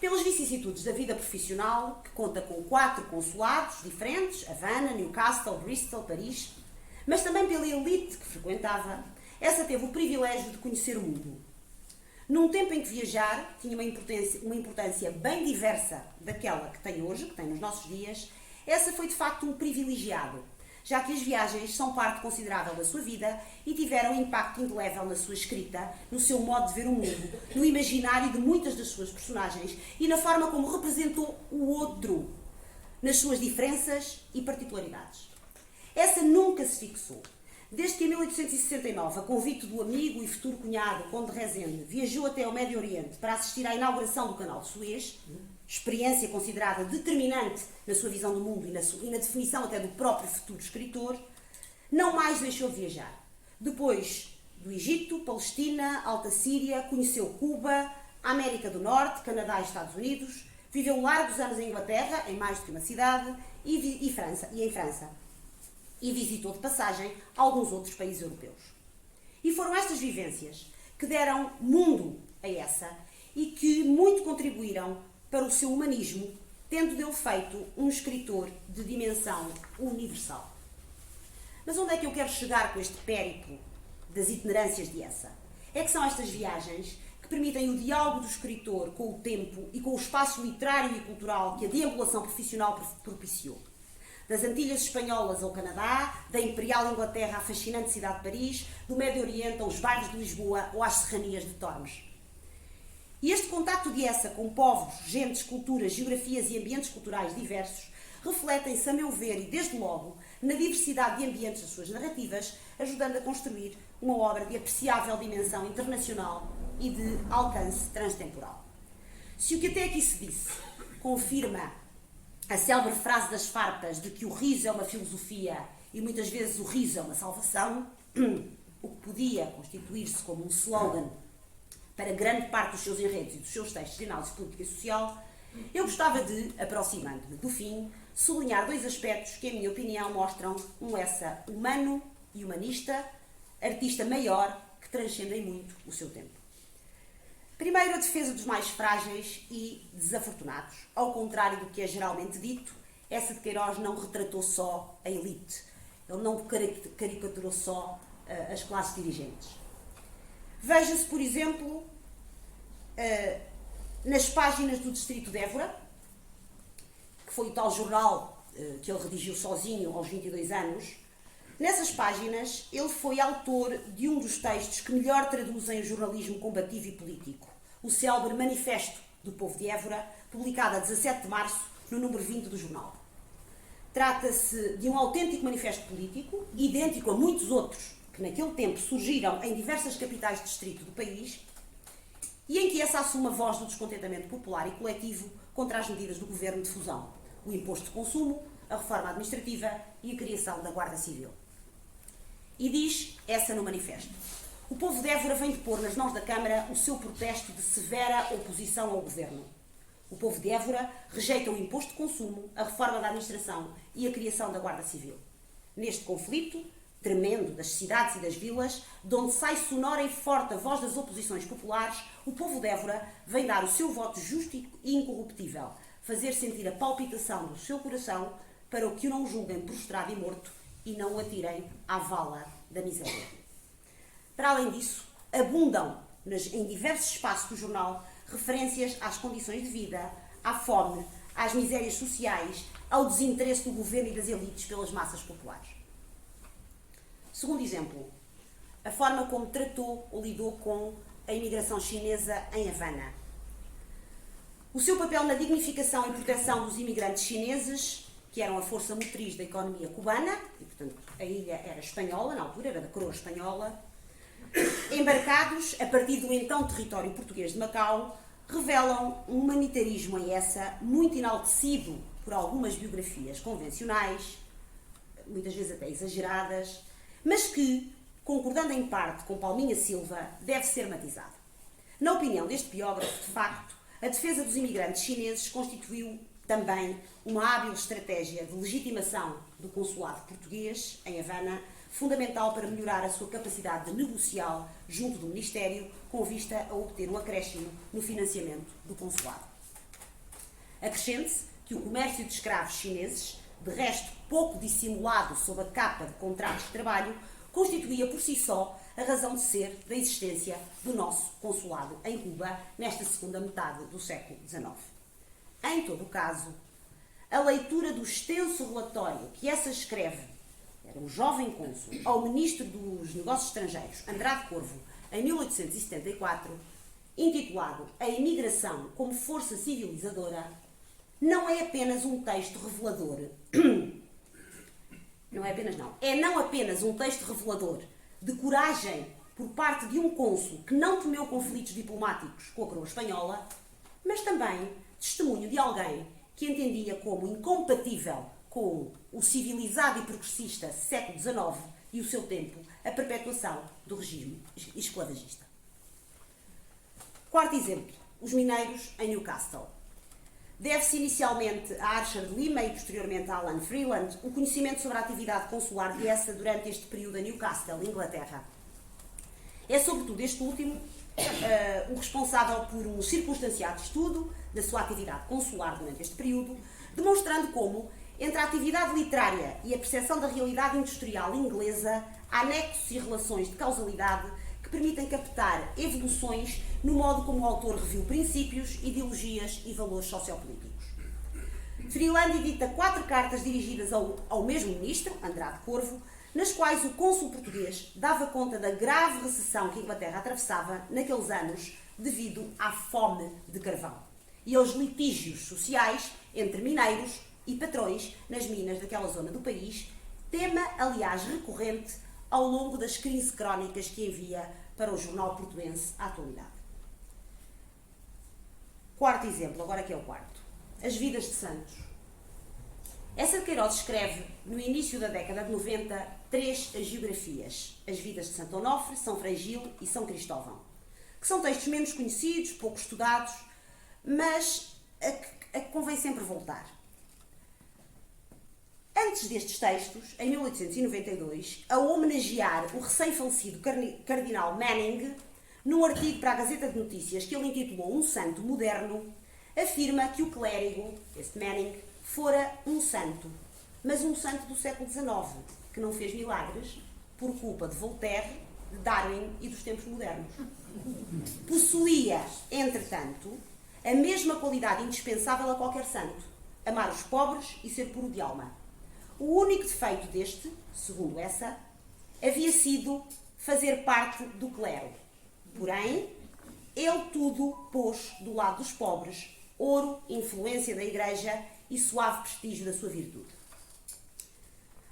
Pelas vicissitudes da vida profissional, que conta com 4 consulados diferentes, Havana, Newcastle, Bristol, Paris, mas também pela elite que frequentava, essa teve o privilégio de conhecer o mundo. Num tempo em que viajar tinha uma importância bem diversa daquela que tem hoje, que tem nos nossos dias, essa foi de facto um privilegiado, já que as viagens são parte considerável da sua vida e tiveram impacto indelével na sua escrita, no seu modo de ver o mundo, no imaginário de muitas das suas personagens e na forma como representou o outro, nas suas diferenças e particularidades. Essa nunca se fixou. Desde que em 1869, a convite do amigo e futuro cunhado, Conde de Rezende, viajou até ao Médio Oriente para assistir à inauguração do Canal de Suez, experiência considerada determinante na sua visão do mundo e na definição até do próprio futuro escritor, não mais deixou de viajar. Depois do Egito, Palestina, Alta Síria, conheceu Cuba, a América do Norte, Canadá e Estados Unidos, viveu largos anos em Inglaterra, em mais do que uma cidade, e em França. E visitou de passagem alguns outros países europeus. E foram estas vivências que deram mundo a essa e que muito contribuíram para o seu humanismo, tendo dele feito um escritor de dimensão universal. Mas onde é que eu quero chegar com este périplo das itinerâncias de Essa? É que são estas viagens que permitem o diálogo do escritor com o tempo e com o espaço literário e cultural que a deambulação profissional propiciou. Das Antilhas Espanholas ao Canadá, da Imperial Inglaterra à fascinante cidade de Paris, do Médio Oriente aos bairros de Lisboa ou às serranias de Tormes. E este contacto de Essa com povos, gentes, culturas, geografias e ambientes culturais diversos refletem-se, a meu ver, e desde logo, na diversidade de ambientes das suas narrativas, ajudando a construir uma obra de apreciável dimensão internacional e de alcance transtemporal. Se o que até aqui se disse confirma a célebre frase das farpas de que o riso é uma filosofia e muitas vezes o riso é uma salvação, o que podia constituir-se como um slogan para grande parte dos seus enredos e dos seus textos de análise política e social, eu gostava de, aproximando-me do fim, sublinhar 2 aspectos que, em minha opinião, mostram um Essa humano e humanista, artista maior, que transcendem muito o seu tempo. Primeiro, a defesa dos mais frágeis e desafortunados. Ao contrário do que é geralmente dito, Essa de Queiroz não retratou só a elite. Ele não caricaturou só as classes dirigentes. Veja-se, por exemplo, nas páginas do Distrito de Évora, que foi o tal jornal que ele redigiu sozinho aos 22 anos. Nessas páginas, ele foi autor de um dos textos que melhor traduzem o jornalismo combativo e político, o célebre Manifesto do Povo de Évora, publicado a 17 de março, no número 20 do jornal. Trata-se de um autêntico manifesto político, idêntico a muitos outros que naquele tempo surgiram em diversas capitais de distrito do país, e em que essa assume a voz do descontentamento popular e coletivo contra as medidas do governo de fusão, o imposto de consumo, a reforma administrativa e a criação da Guarda Civil. E diz Essa no manifesto: o povo de Évora vem de pôr nas mãos da Câmara o seu protesto de severa oposição ao governo. O povo de Évora rejeita o imposto de consumo, a reforma da administração e a criação da Guarda Civil. Neste conflito tremendo das cidades e das vilas, de onde sai sonora e forte a voz das oposições populares, o povo de Évora vem dar o seu voto justo e incorruptível, fazer sentir a palpitação do seu coração para o que o não julguem prostrado e morto e não o atirem à vala da miséria. Para além disso, abundam em diversos espaços do jornal referências às condições de vida, à fome, às misérias sociais, ao desinteresse do governo e das elites pelas massas populares. Segundo exemplo, a forma como tratou ou lidou com a imigração chinesa em Havana. O seu papel na dignificação e proteção dos imigrantes chineses, que eram a força motriz da economia cubana, e portanto a ilha era espanhola, na altura era da coroa espanhola, embarcados a partir do então território português de Macau, revelam um humanitarismo em essa muito enaltecido por algumas biografias convencionais, muitas vezes até exageradas, mas que, concordando em parte com Palminha Silva, deve ser matizado. Na opinião deste biógrafo, de facto, a defesa dos imigrantes chineses constituiu também uma hábil estratégia de legitimação do consulado português em Havana, fundamental para melhorar a sua capacidade de negocial junto do Ministério, com vista a obter um acréscimo no financiamento do consulado. Acrescente-se que o comércio de escravos chineses, de resto pouco dissimulado sob a capa de contratos de trabalho, constituía por si só a razão de ser da existência do nosso consulado em Cuba nesta segunda metade do século XIX. Em todo o caso, a leitura do extenso relatório que essa escreve, era um jovem cônsul, ao Ministro dos Negócios Estrangeiros, Andrade Corvo, em 1874, intitulado A Imigração como Força Civilizadora, não é apenas um texto revelador. Não apenas um texto revelador de coragem por parte de um cônsul que não temeu conflitos diplomáticos com a coroa espanhola, mas também testemunho de alguém que entendia como incompatível com o civilizado e progressista século XIX e o seu tempo a perpetuação do regime esclavagista. Quarto exemplo, os mineiros em Newcastle. Deve-se inicialmente a Archer de Lima e posteriormente a Alan Freeland o conhecimento sobre a atividade consular de essa durante este período em Newcastle, Inglaterra. É sobretudo este último o responsável por um circunstanciado estudo da sua atividade consular durante este período, demonstrando como, entre a atividade literária e a percepção da realidade industrial inglesa, há nexos e relações de causalidade que permitem captar evoluções no modo como o autor reviu princípios, ideologias e valores sociopolíticos. Freeland edita 4 cartas dirigidas ao mesmo ministro, Andrade Corvo, nas quais o cônsul português dava conta da grave recessão que a Inglaterra atravessava naqueles anos devido à fome de carvão e aos litígios sociais entre mineiros e patrões nas minas daquela zona do país, tema, aliás, recorrente ao longo das crises crónicas que envia para o jornal portuense à atualidade. Quarto exemplo, agora que é o quarto. As vidas de santos. Essa de Queiroz escreve, no início da década de 90, 3 agiografias, as vidas de Santo Onofre, São Frei Gil e São Cristóvão, que são textos menos conhecidos, pouco estudados, mas a que convém sempre voltar. Antes destes textos, em 1892, a homenagear o recém-falecido Cardinal Manning, num artigo para a Gazeta de Notícias que ele intitulou Um Santo Moderno, afirma que o clérigo, este Manning, fora um santo, mas um santo do século XIX, que não fez milagres por culpa de Voltaire, de Darwin e dos tempos modernos. Possuía, entretanto, a mesma qualidade indispensável a qualquer santo: amar os pobres e ser puro de alma. O único defeito deste, segundo essa, havia sido fazer parte do clero. Porém, ele tudo pôs do lado dos pobres, ouro, influência da Igreja e suave prestígio da sua virtude.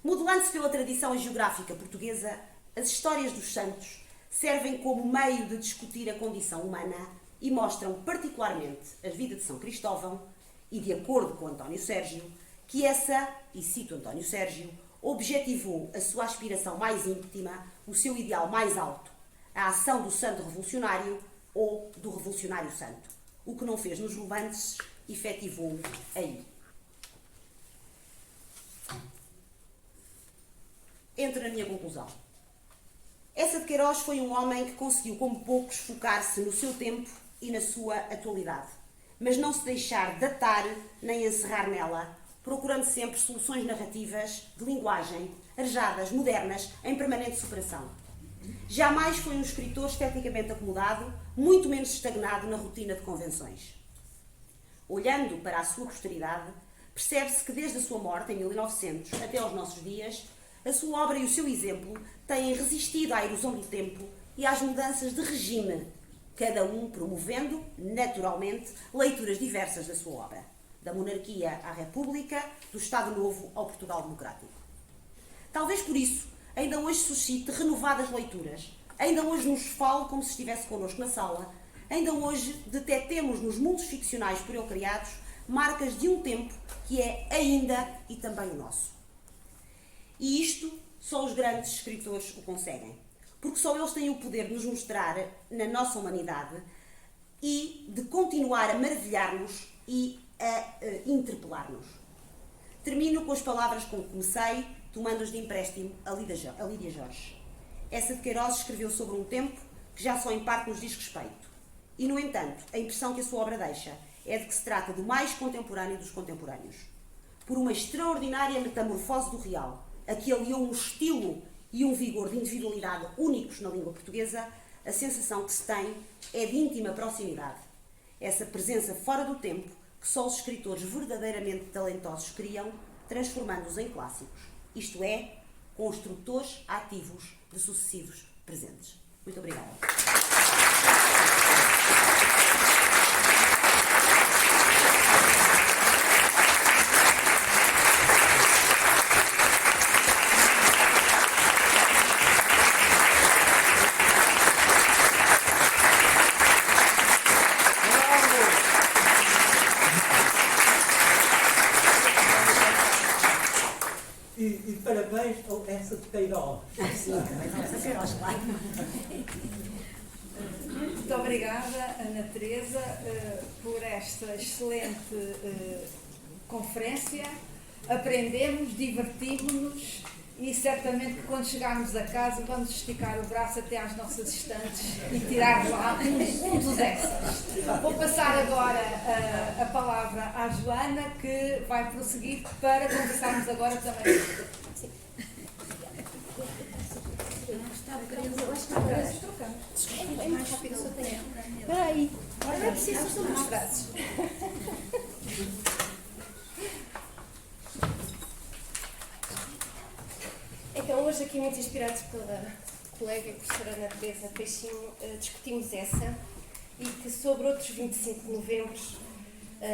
Modelando-se pela tradição geográfica portuguesa, as histórias dos santos servem como meio de discutir a condição humana e mostram particularmente a vida de São Cristóvão e, de acordo com António Sérgio, que essa, e cito António Sérgio, objetivou a sua aspiração mais íntima, o seu ideal mais alto, a ação do santo revolucionário ou do revolucionário santo, o que não fez nos Levantes efetivou aí. Entro na minha conclusão. Eça de Queiroz foi um homem que conseguiu, como poucos, focar-se no seu tempo e na sua atualidade, mas não se deixar datar nem encerrar nela, procurando sempre soluções narrativas de linguagem, arejadas, modernas, em permanente superação. Jamais foi um escritor esteticamente acomodado, muito menos estagnado na rotina de convenções. Olhando para a sua posteridade, percebe-se que desde a sua morte, em 1900, até aos nossos dias, a sua obra e o seu exemplo têm resistido à erosão do tempo e às mudanças de regime, cada um promovendo, naturalmente, leituras diversas da sua obra, da monarquia à república, do Estado Novo ao Portugal democrático. Talvez por isso, ainda hoje suscite renovadas leituras, ainda hoje nos fale como se estivesse connosco na sala, ainda hoje detectemos nos mundos ficcionais por ele criados marcas de um tempo que é ainda e também o nosso. E isto só os grandes escritores o conseguem, porque só eles têm o poder de nos mostrar na nossa humanidade e de continuar a maravilhar-nos e a interpelar-nos. Termino com as palavras com que comecei, tomando-as de empréstimo a Lídia Jorge. Eça de Queiroz escreveu sobre um tempo que já só em parte nos diz respeito. E, no entanto, a impressão que a sua obra deixa é de que se trata do mais contemporâneo dos contemporâneos. Por uma extraordinária metamorfose do real, a que aliou um estilo e um vigor de individualidade únicos na língua portuguesa, a sensação que se tem é de íntima proximidade. Essa presença fora do tempo que só os escritores verdadeiramente talentosos criam, transformando-os em clássicos. Isto é, construtores ativos de sucessivos presentes. Muito obrigada. E parabéns ao Eça de Queiroz. Sim, Eça de Queiroz, claro. Muito obrigada, Ana Teresa, por esta excelente conferência. Aprendemos, divertimos-nos e certamente quando chegarmos a casa vamos esticar o braço até às nossas estantes e tirar lá um dos Eças. Vou passar agora a palavra à Joana, que vai prosseguir para conversarmos agora também. É mais rápido, só tenho. Espera aí. Agora não é preciso, são mais frases. Então, hoje aqui muito inspirados pela colega e professora Ana Teresa Peixinho, discutimos essa e que sobre outros 25 de novembro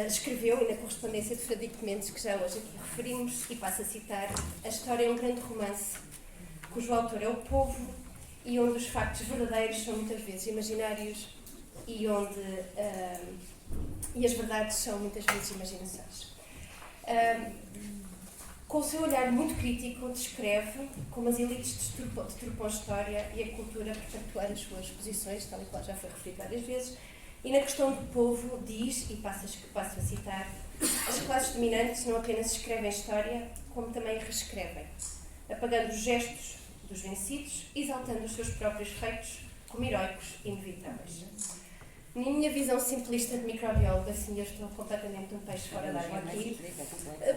escreveu, e na correspondência de Frederico Mendes, que já hoje aqui referimos, e passo a citar: a história é um grande romance, cujo autor é o povo, e onde os factos verdadeiros são muitas vezes imaginários e onde e as verdades são muitas vezes imaginações. Com o seu olhar muito crítico, descreve como as elites deturpam a história e a cultura para perpetuar as suas posições, tal e qual já foi referido várias vezes, e na questão do povo diz, e passo a citar: as classes dominantes não apenas escrevem história, como também reescrevem, apagando os gestos dos vencidos, exaltando os seus próprios feitos como heroicos e inevitáveis. Na minha visão simplista de microbióloga, assim, eu estou completamente um peixe fora d'água aqui.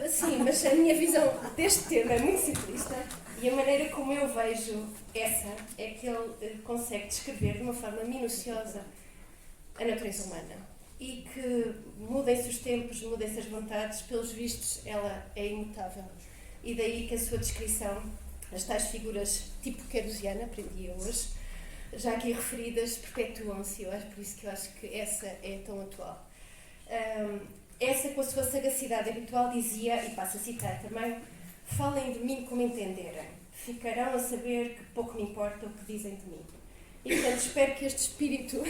Sim, mas a minha visão deste tema é muito simplista e a maneira como eu vejo essa é que ele consegue descrever de uma forma minuciosa a natureza humana e que mudem-se os tempos, mudem-se as vontades, pelos vistos ela é imutável. E daí que a sua descrição, as tais figuras tipo querosiana, aprendi eu hoje, já aqui referidas, perpetuam-se, por isso que eu acho que essa é tão atual. Essa, com a sua sagacidade habitual, dizia, e passo a citar também: falem de mim como entenderem, ficarão a saber que pouco me importa o que dizem de mim. E, portanto, espero que este espírito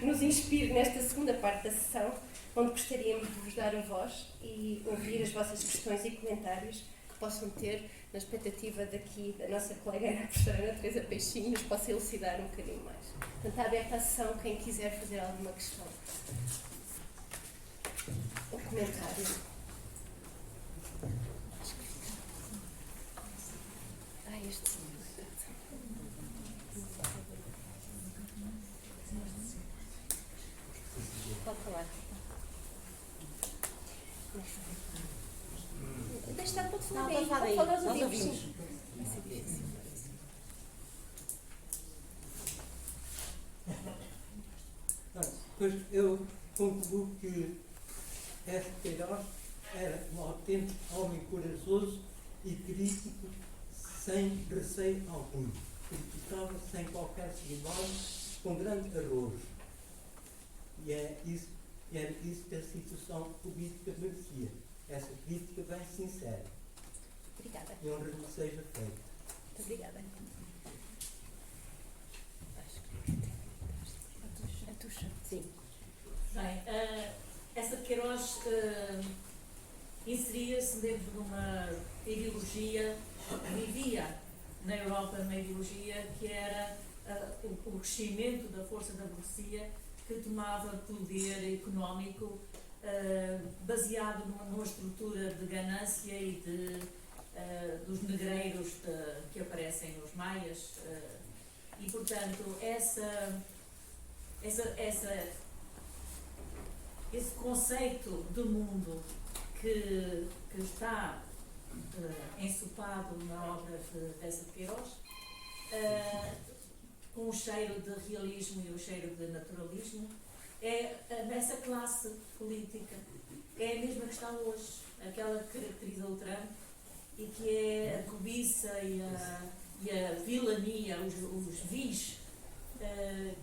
nos inspire nesta segunda parte da sessão, onde gostaríamos de vos dar a voz e ouvir as vossas questões e comentários que possam ter, na expectativa daqui da nossa colega a professora Ana Teresa Peixinho, nos possa elucidar um bocadinho mais. Portanto, está aberta a sessão, quem quiser fazer alguma questão. o comentário. Este sim. Pode falar. Deixa estar, pode falar Não, aí. pode falar aí. Pode falar, Nós nós ouvimos. ouvimos. Sim. Vai ser difícil. Pois eu concluo que S. Queiroz era um autêntico homem corajoso e crítico, sem receio algum. Criticava sem qualquer cerimónia, com grande arrojo. E era isso que a situação política merecia. Essa crítica bem sincera. Obrigada. E honra lhe seja feita. Muito obrigada. A Tuxa. Sim. Bem, essa de Queiroz inseria-se dentro de uma ideologia, vivia na Europa uma ideologia que era o crescimento da força da burguesia, que tomava poder económico baseado numa estrutura de ganância e dos negreiros que aparecem nos maias. E, portanto, esse conceito de mundo que está ensopado na obra dessa de Queiroz, com o cheiro de realismo e o cheiro de naturalismo, é nessa classe política. É a mesma que está hoje, aquela que caracteriza o Trump e que é a cobiça e a vilania, os vis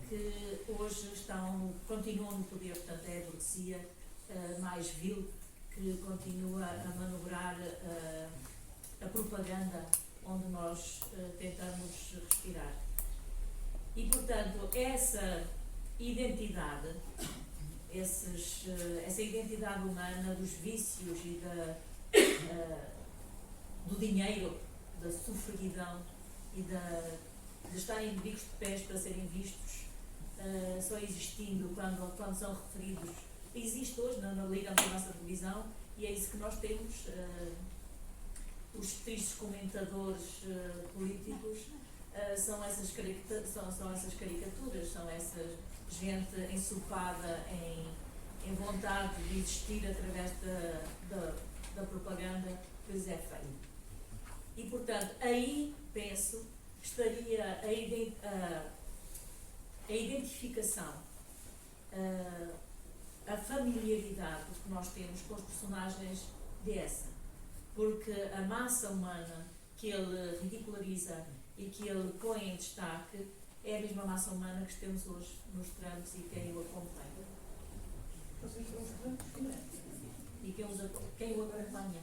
que hoje continuam no poder. Portanto, é a burguesia mais vil que continua a manobrar a propaganda onde nós tentamos respirar. E, portanto, essa identidade, essa identidade humana dos vícios e do dinheiro, da sofreguidão e de estarem bicos de pés para serem vistos, só existindo quando são referidos. Existe hoje, ligamos a nossa televisão, e é isso que nós temos. Os tristes comentadores políticos são essas caricaturas, são essa gente ensopada em vontade de existir através da propaganda que lhes é feita. E, portanto, aí, penso, estaria a identificação, a familiaridade que nós temos com os personagens dessa. Porque a massa humana que ele ridiculariza e que ele põe em destaque é a mesma massa humana que temos hoje nos Trumps e quem o acompanha. E quem o acompanha.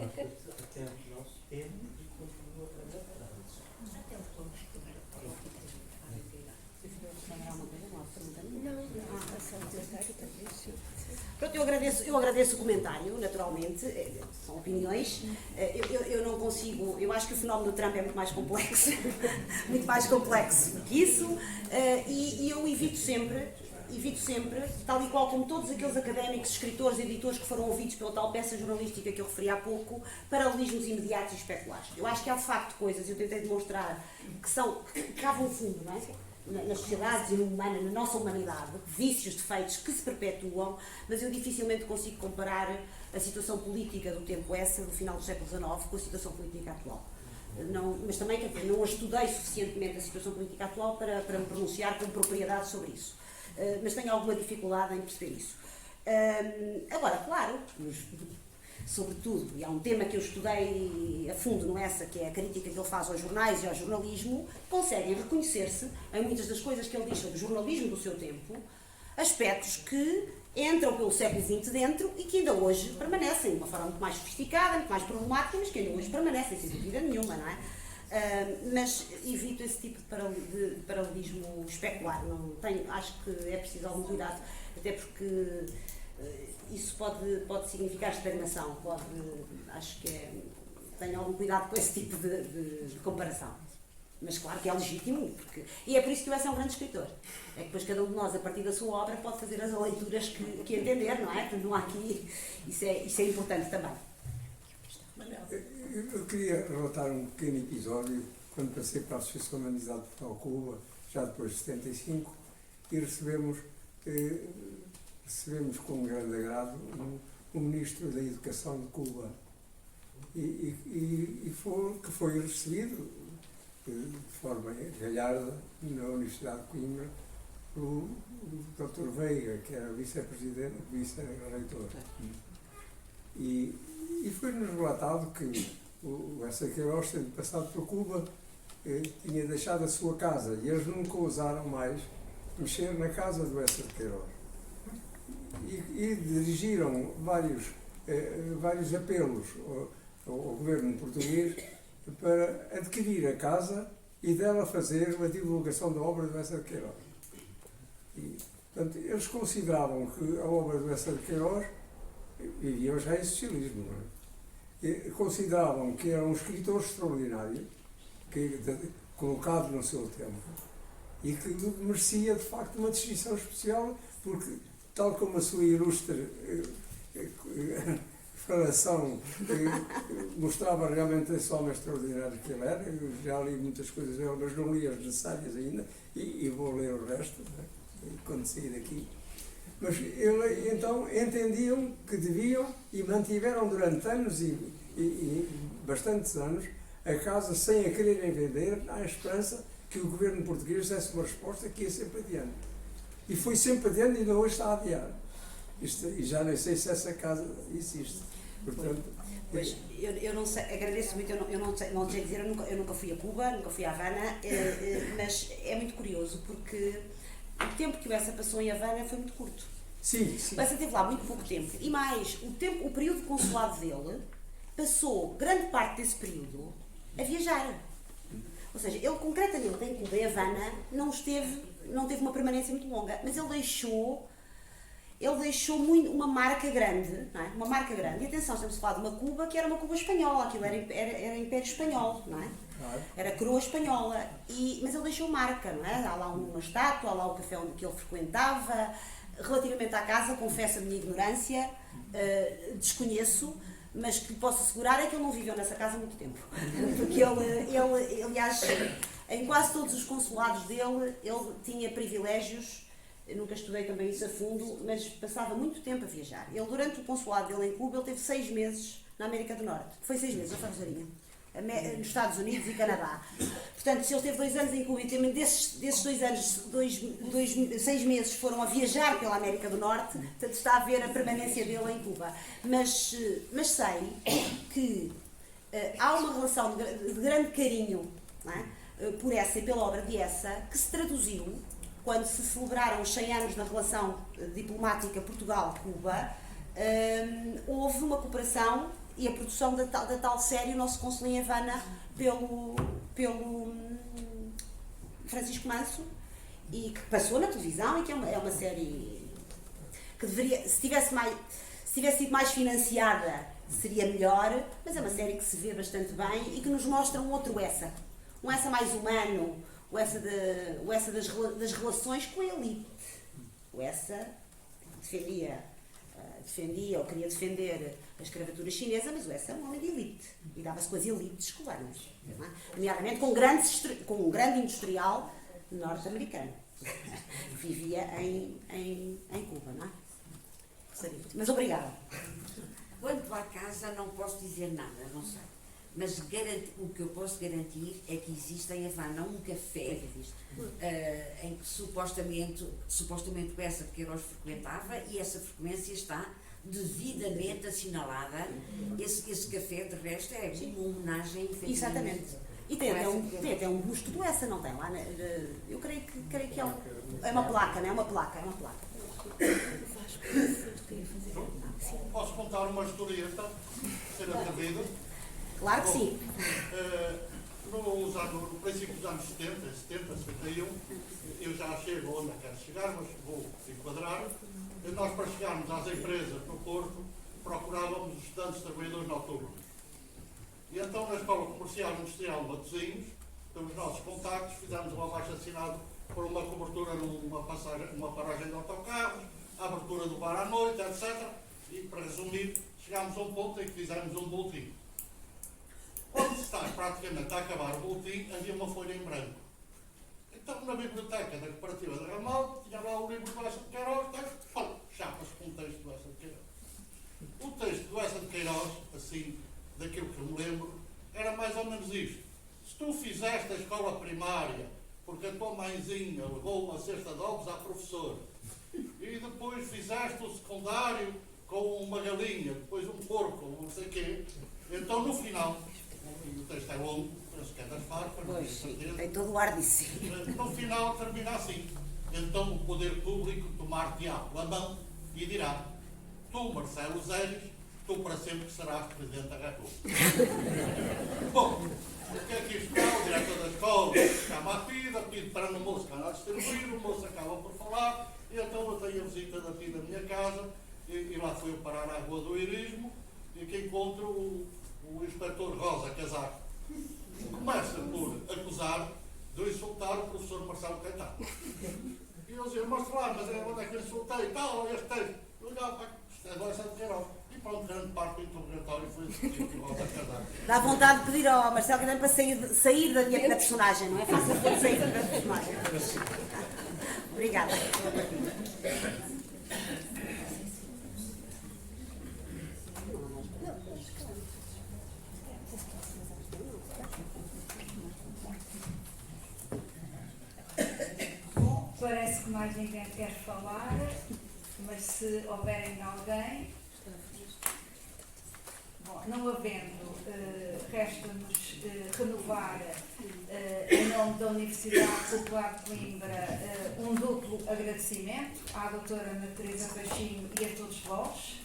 Até o nosso tempo e continua a adaptar-se. Até o ponto que Pronto, eu agradeço o comentário, naturalmente, são opiniões. Eu não consigo, eu acho que o fenómeno do Trump é muito mais complexo, muito mais complexo do que isso, e eu evito sempre, tal e qual como todos aqueles académicos, escritores, editores que foram ouvidos pela tal peça jornalística que eu referi há pouco, paralelismos imediatos e especulares. Eu acho que há de facto coisas, eu tentei demonstrar, que cavam fundo, não é? Nas sociedades e na nossa humanidade, vícios, defeitos que se perpetuam, mas eu dificilmente consigo comparar a situação política do tempo do final do século XIX, com a situação política atual. Não, mas também, quer dizer, não estudei suficientemente a situação política atual para me pronunciar com propriedade sobre isso. Mas tenho alguma dificuldade em perceber isso. Agora, claro, sobretudo, e há um tema que eu estudei a fundo no ESSA, que é a crítica que ele faz aos jornais e ao jornalismo, conseguem reconhecer-se em muitas das coisas que ele diz sobre o jornalismo do seu tempo, aspectos que entram pelo século XX dentro e que ainda hoje permanecem de uma forma muito mais sofisticada, muito mais problemática, mas que ainda hoje permanecem, sem dúvida nenhuma, não é? Mas evito esse tipo de paralelismo especular. Não tenho, acho que é preciso algum cuidado, até porque isso pode significar estagnação, acho que tenho algum cuidado com esse tipo de comparação. Mas claro que é legítimo, e é por isso que o Essa é um grande escritor. É que depois cada um de nós, a partir da sua obra, pode fazer as leituras que entender, não é? Portanto, não há aqui... Isso é importante também. Eu queria relatar um pequeno episódio quando passei para a Associação de Amizade de Portugal-Cuba, já depois de 75, e recebemos com grande agrado o Ministro da Educação de Cuba, que foi recebido de forma galharda na Universidade de Coimbra pelo Dr. Veiga, que era vice-presidente, vice-reitor. E foi-nos relatado que o Essa Queiroz, tendo passado por Cuba, tinha deixado a sua casa e eles nunca ousaram mais mexer na casa do Essa Queiroz. E dirigiram vários apelos ao governo português para adquirir a casa e dela fazer a divulgação da obra do Essa Queiroz. E, portanto, eles consideravam que a obra do Essa Queiroz viviam já em socialismo, não é? E consideravam que era um escritor extraordinário, colocado no seu tempo, e que merecia, de facto, uma distinção especial, porque, tal como a sua ilustre declaração mostrava realmente esse homem extraordinário que ele era, eu já li muitas coisas dele, mas não li as necessárias ainda, e vou ler o resto, né, quando sair daqui. Mas ele, então, entendiam que deviam e mantiveram durante anos e bastantes anos a casa sem a quererem vender, à esperança que o governo português desse uma resposta que ia sempre adiante. E foi sempre adiante e ainda hoje está a adiar. E já nem sei se essa casa existe. Portanto, pois, eu não sei, agradeço muito, eu não sei dizer, eu nunca fui a Cuba, nunca fui a Havana, mas é muito curioso porque o tempo que o Essa passou em Havana foi muito curto. sim, sim. O Essa teve lá muito pouco tempo. E mais, o período de consulado dele passou grande parte desse período a viajar. Ou seja, ele concretamente em Cuba e Havana não teve uma permanência muito longa, mas ele deixou muito, uma marca grande, não é? Uma marca grande. E atenção, estamos a falar de uma Cuba que era uma Cuba espanhola, aquilo era Império Espanhol, não é? Era coroa espanhola, mas ele deixou marca, não é? Há lá uma estátua, há lá o café onde ele frequentava. Relativamente à casa, confesso a minha ignorância, desconheço, mas que posso assegurar é que ele não viveu nessa casa há muito tempo. Porque ele aliás, em quase todos os consulados dele, ele tinha privilégios. Eu nunca estudei também isso a fundo, mas passava muito tempo a viajar. Ele, durante o consulado dele em Cuba, ele teve 6 meses na América do Norte. Foi 6 meses, não foi, Rosarinha? Nos Estados Unidos e Canadá. Portanto, se ele teve 2 anos em Cuba e também desses 2 anos, 6 meses foram a viajar pela América do Norte, portanto está a ver a permanência dele em Cuba. Mas sei que há uma relação de grande carinho, não é? Por Essa e pela obra de Essa, que se traduziu quando se celebraram os 100 anos da relação diplomática Portugal-Cuba. Houve uma cooperação e a produção da tal série O Nosso Cônsul em Havana pelo Francisco Manso, e que passou na televisão, e que é uma série que deveria, se tivesse sido mais financiada, seria melhor, mas é uma série que se vê bastante bem e que nos mostra um outro Essa. Um Essa mais humano, o Essa das relações com a elite. O Essa defendia ou queria defender a escravatura chinesa, mas o Essa é um homem de elite e dava-se com as elites cubanas, nomeadamente com um grande industrial norte-americano que vivia em Cuba, não é? Mas obrigada. Quanto à casa, não posso dizer nada, não sei. Mas o que eu posso garantir é que existe em Havana um café em que supostamente o Essa de Queiroz frequentava, e essa frequência está devidamente assinalada. Esse café, de resto, é uma homenagem. Exatamente. E tem até um busto do Essa, não tem lá? Eu creio que é uma placa, não é? É uma placa. Posso contar uma historieta, ser atrevida? Claro que sim. No princípio dos anos 70, 71, eu já chego onde quero chegar, mas vou enquadrar. Nós, para chegarmos às empresas no Porto, procurávamos estudantes trabalhadores noturnos. E então, na Escola Comercial e Industrial de Matosinhos, pelos nossos contactos, fizemos um abaixo-assinado por uma cobertura numa paragem de autocarros, a abertura do bar à noite, etc. E, para resumir, chegámos a um ponto em que fizemos um boletim. Quando se está praticamente a acabar o boletim, havia uma folha em branco. Então, na biblioteca da Cooperativa de Ramal, tinha lá o livro do Essa de Queiroz, chapas com o texto do Essa de Queiroz. O texto do Essa de Queiroz, assim, daquilo que eu me lembro, era mais ou menos isto. Se tu fizeste a escola primária porque a tua mãezinha levou uma cesta de ovos à professora e depois fizeste o secundário com uma galinha, depois um porco, não sei o quê, então no final, o texto é longo, penso que é das farpas, não tenho certeza. Tem todo o ar disso. No final termina assim. Então o poder público tomar-te-á pela mão e dirá: tu, Marcelo Zéres, tu para sempre serás Presidente da República. Bom, o que é que isto é? O diretor da escola chama a PIDA, pede para o moço que anda a distribuir, o moço acaba por falar, e então eu tenho a visita da PIDA da minha casa, e lá fui eu parar à Rua do Irismo, e que encontro o inspetor Rosa Casaco. Começa por acusar de insultar o professor Marcelo Caetano. E eu dizia: mostra lá, mas onde é que eu insultei? Tal, este texto. Eu olhava, isto é do Essa de Queiroz. E pronto, grande parte do interrogatório foi discutido por Rosa Casaco. Dá vontade de pedir ao Marcelo Caetano para sair da personagem, não é? Faça por sair da personagem. Obrigada. Parece que mais ninguém quer falar, mas se houverem alguém. Bom, não havendo, resta-nos renovar, em nome da Universidade Popular de Coimbra, um duplo agradecimento à doutora Ana Teresa Peixinho e a todos vós.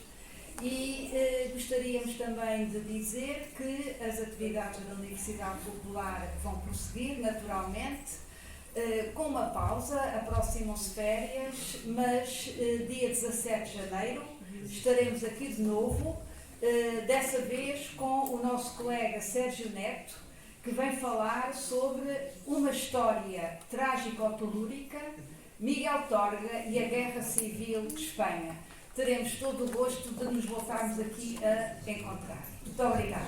E gostaríamos também de dizer que as atividades da Universidade Popular vão prosseguir naturalmente, com uma pausa, aproximam-se férias, mas dia 17 de janeiro estaremos aqui de novo, dessa vez com o nosso colega Sérgio Neto, que vem falar sobre uma história trágico-telúrica, Miguel Torga e a Guerra Civil de Espanha. Teremos todo o gosto de nos voltarmos aqui a encontrar. Muito obrigada.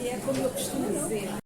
E é como eu costumo dizer.